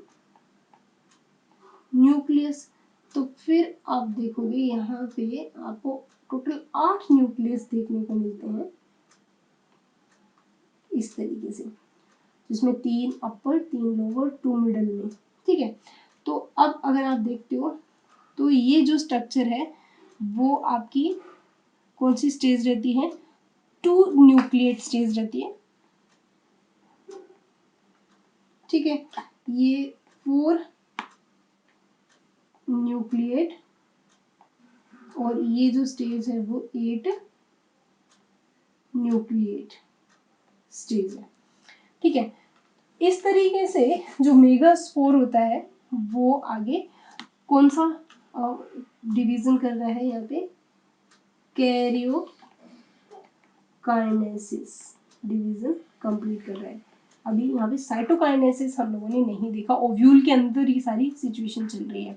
न्यूक्लियस। तो फिर आप देखोगे यहाँ पे आपको टोटल 8 न्यूक्लियस देखने को मिलते हैं इस तरीके से, जिसमें 3 अपर 3 लोअर 2 मिडल में, ठीक है। तो अब अगर आप देखते हो तो ये जो स्ट्रक्चर है वो आपकी कौन सी स्टेज रहती है, 2 न्यूक्लिएट स्टेज रहती है, ठीक है। ये 4 न्यूक्लिएट और ये जो स्टेज है वो 8 न्यूक्लिएट स्टेज है, ठीक है। इस तरीके से जो मेगास्पोर होता है वो आगे कौन सा डिवीजन कर रहा है, यहाँ पे कैरियोकाइनेसिस डिवीजन कंप्लीट कर रहा है। अभी यहाँ पे साइटोकाइनेसिस हम लोगों ने नहीं देखा, ओव्यूल के अंदर ये सारी सिचुएशन चल रही है,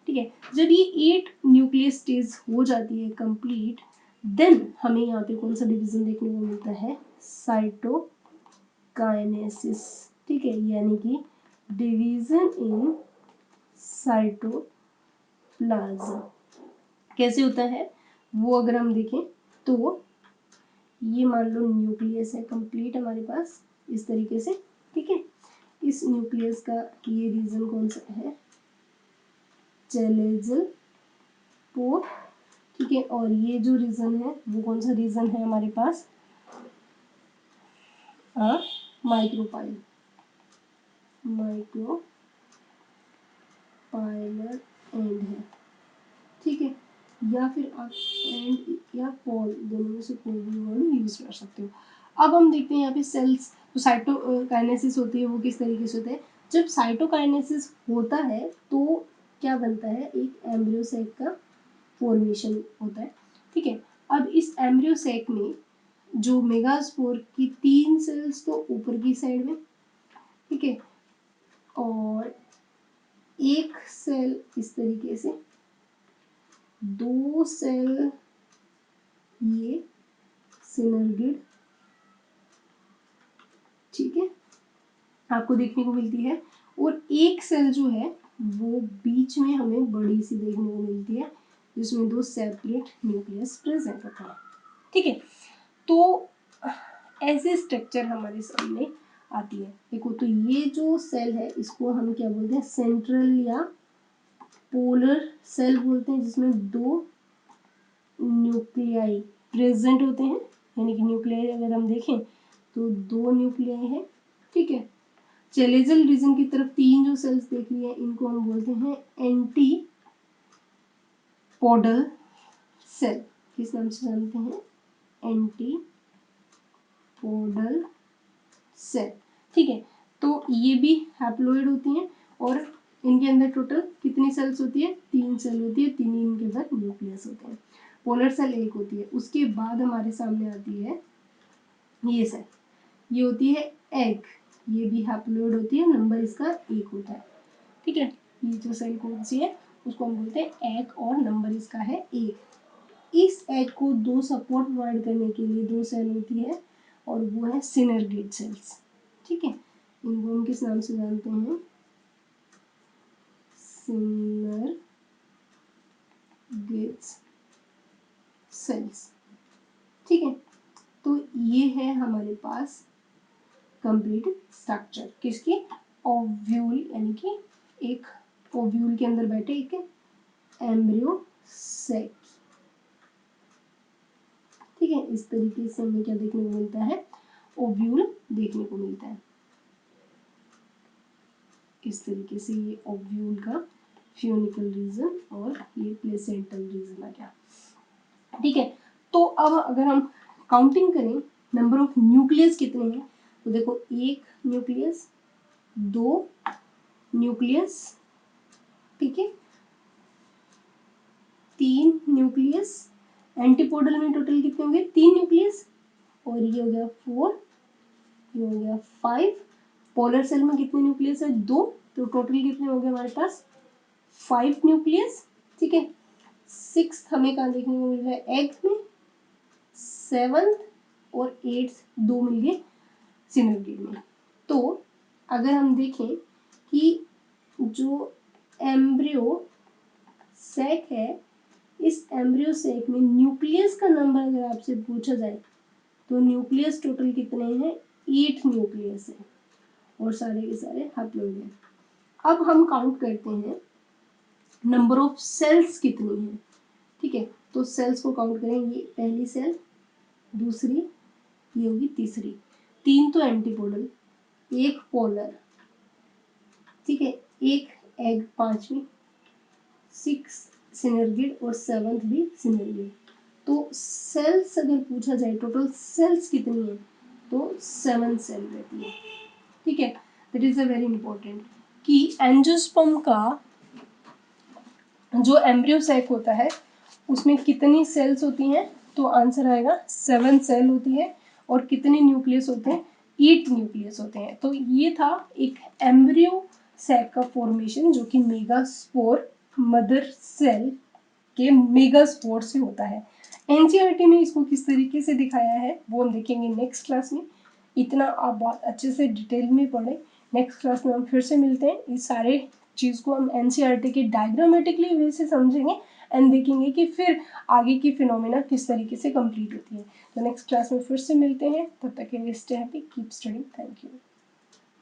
ठीक है। जब ये 8 न्यूक्लियस स्टेज हो जाती है कंप्लीट, देन हमें यहाँ पे कौन सा डिवीजन देखने को मिलता है, साइटोकाइनेसिस, ठीक है, यानी कि डिवीजन इन साइटोप्लाज्म। कैसे होता है वो अगर हम देखें तो ये मान लो न्यूक्लियस है कंप्लीट हमारे पास इस तरीके से, ठीक है। इस न्यूक्लियस का ये रीजन कौन सा है, चैलेंजल पोर, ठीक है। और ये जो रीजन है वो कौन सा रीजन है हमारे पास, माइक्रोपाइल, माइक्रोपाइलर एंड है, ठीक है। या फिर आप एंड या पॉल दोनों में से कोई भी वर्ड यूज कर सकते हो। अब हम देखते हैं यहाँ पे सेल्स, तो साइटोकाइनेसिस होती है वो किस तरीके से होता है, जब साइटोकाइनेसिस होता है तो क्या बनता है, एक एम्ब्रियो सैक का फॉर्मेशन होता है, ठीक है। अब इस एम्ब्रियो सैक में जो मेगास्पोर की 3 सेल्स तो ऊपर की साइड में, ठीक है, और एक सेल इस तरीके से, 2 सेल ये सिनर्गिड, ठीक है, आपको देखने को मिलती है। और एक सेल जो है वो बीच में हमें बड़ी सी देखने को मिलती है, जिसमें 2 सेपरेट न्यूक्लियस प्रेजेंट होता है, ठीक है। तो ऐसे स्ट्रक्चर हमारे सामने आती है। देखो तो ये जो सेल है इसको हम क्या बोलते हैं, सेंट्रल या पोलर सेल बोलते हैं, जिसमें 2 न्यूक्लियाई प्रेजेंट होते हैं, यानी कि न्यूक्लियाई अगर हम देखें तो 2 न्यूक्लियाई है, ठीक है। चैलेंजल रीजन की तरफ 3 जो सेल्स देख रही है इनको हम बोलते हैं एंटी पोडल सेल, किस नाम से जानते हैं, एंटी पोडल सेल, ठीक है। तो ये भी हैप्लोइड होती हैं और इनके अंदर टोटल कितनी सेल्स होती है, 3 सेल होती है, 3 इनके अंदर न्यूक्लियस होते हैं। पोलर सेल 1 होती है। उसके बाद हमारे सामने आती है ये सेल, ये होती है एग, ये भी हैप्लोइड होती है, नंबर इसका 1 होता है, ठीक है। ये जो सेल कौन सी है उसको हम बोलते हैं एग और नंबर इसका है 1। इस एग को 2 सपोर्ट प्रोवाइड करने के लिए 2 सेल होती है और वो है सिनर्गेट सेल्स, ठीक है। इनको हम किस नाम से जानते हैं, सिनर्गेट सेल्स, ठीक है। तो ये है हमारे पास कंप्लीट स्ट्रक्चर किसकी, ओव्यूल, यानी कि एक ओव्यूल के अंदर बैठे एक एम्ब्रियो सैक, ठीक है। इस तरीके से हमें क्या देखने को मिलता है, ओव्यूल देखने को मिलता है। इस तरीके से ये ओव्यूल का फ्यूनिकल रीजन और ये प्लेसेंटल रीजन आ गया, ठीक है। तो अब अगर हम काउंटिंग करें नंबर ऑफ न्यूक्लियस कितने हैं, तो देखो 1 न्यूक्लियस, 2 न्यूक्लियस, ठीक है, 3 न्यूक्लियस, एंटीपोडल में टोटल कितने होंगे, 3 न्यूक्लियस, और ये हो गया 4, ये हो गया 5 पोलर सेल में कितने न्यूक्लियस है? 2, तो टोटल कितने हो गए हमारे पास? 5 न्यूक्लियस, ठीक है। 6 हमें कहाँ देखने को मिल रहा है? एग में। 7th और 8th 2 मिल गए सिनर्गिड में। तो अगर हम देखें कि जो एम्ब्रियो सैक है, इस एम्ब्रियो सैक में न्यूक्लियस का नंबर अगर आपसे पूछा जाए तो न्यूक्लियस टोटल कितने हैं? 8 न्यूक्लियस है और सारे के सारे हैप्लोइड हैं। अब हम काउंट करते हैं नंबर ऑफ सेल्स कितनी है, ठीक है। तो सेल्स को काउंट करेंगे, पहली सेल, दूसरी, ये होगी तीसरी, 3 तो एंटीपोडल, 1 पोलर, ठीक है, 1 एग, 5वीं, 6 सिनर्गिड और 7th भी सिनर्गिड। तो सेल्स अगर पूछा जाए टोटल सेल्स कितनी है तो 7 सेल रहती है, ठीक है। That is a very important कि एंजियोस्पर्म का जो एम्ब्रियो सैक होता है उसमें कितनी सेल्स होती हैं, तो आंसर आएगा 7 सेल होती है। और कितने न्यूक्लियस होते हैं? 8 न्यूक्लियस होते हैं। तो ये था एक एम्ब्रियो सैक का फॉर्मेशन जो कि मेगास्पोर मदर सेल के मेगास्पोर से होता है। एनसीईआरटी में इसको किस तरीके से दिखाया है वो हम देखेंगे नेक्स्ट क्लास में। इतना आप बहुत अच्छे से डिटेल में पढ़ें। नेक्स्ट क्लास में हम फिर से मिलते हैं। इस सारे चीज़ को हम एनसीईआरटी के डायग्रामेटिकली वे से समझेंगे एंड देखेंगे कि फिर आगे की फिनोमेना किस तरीके से कंप्लीट होती है। तो नेक्स्ट क्लास में फिर से मिलते हैं। तब तक के लिए stay happy, keep studying, thank you.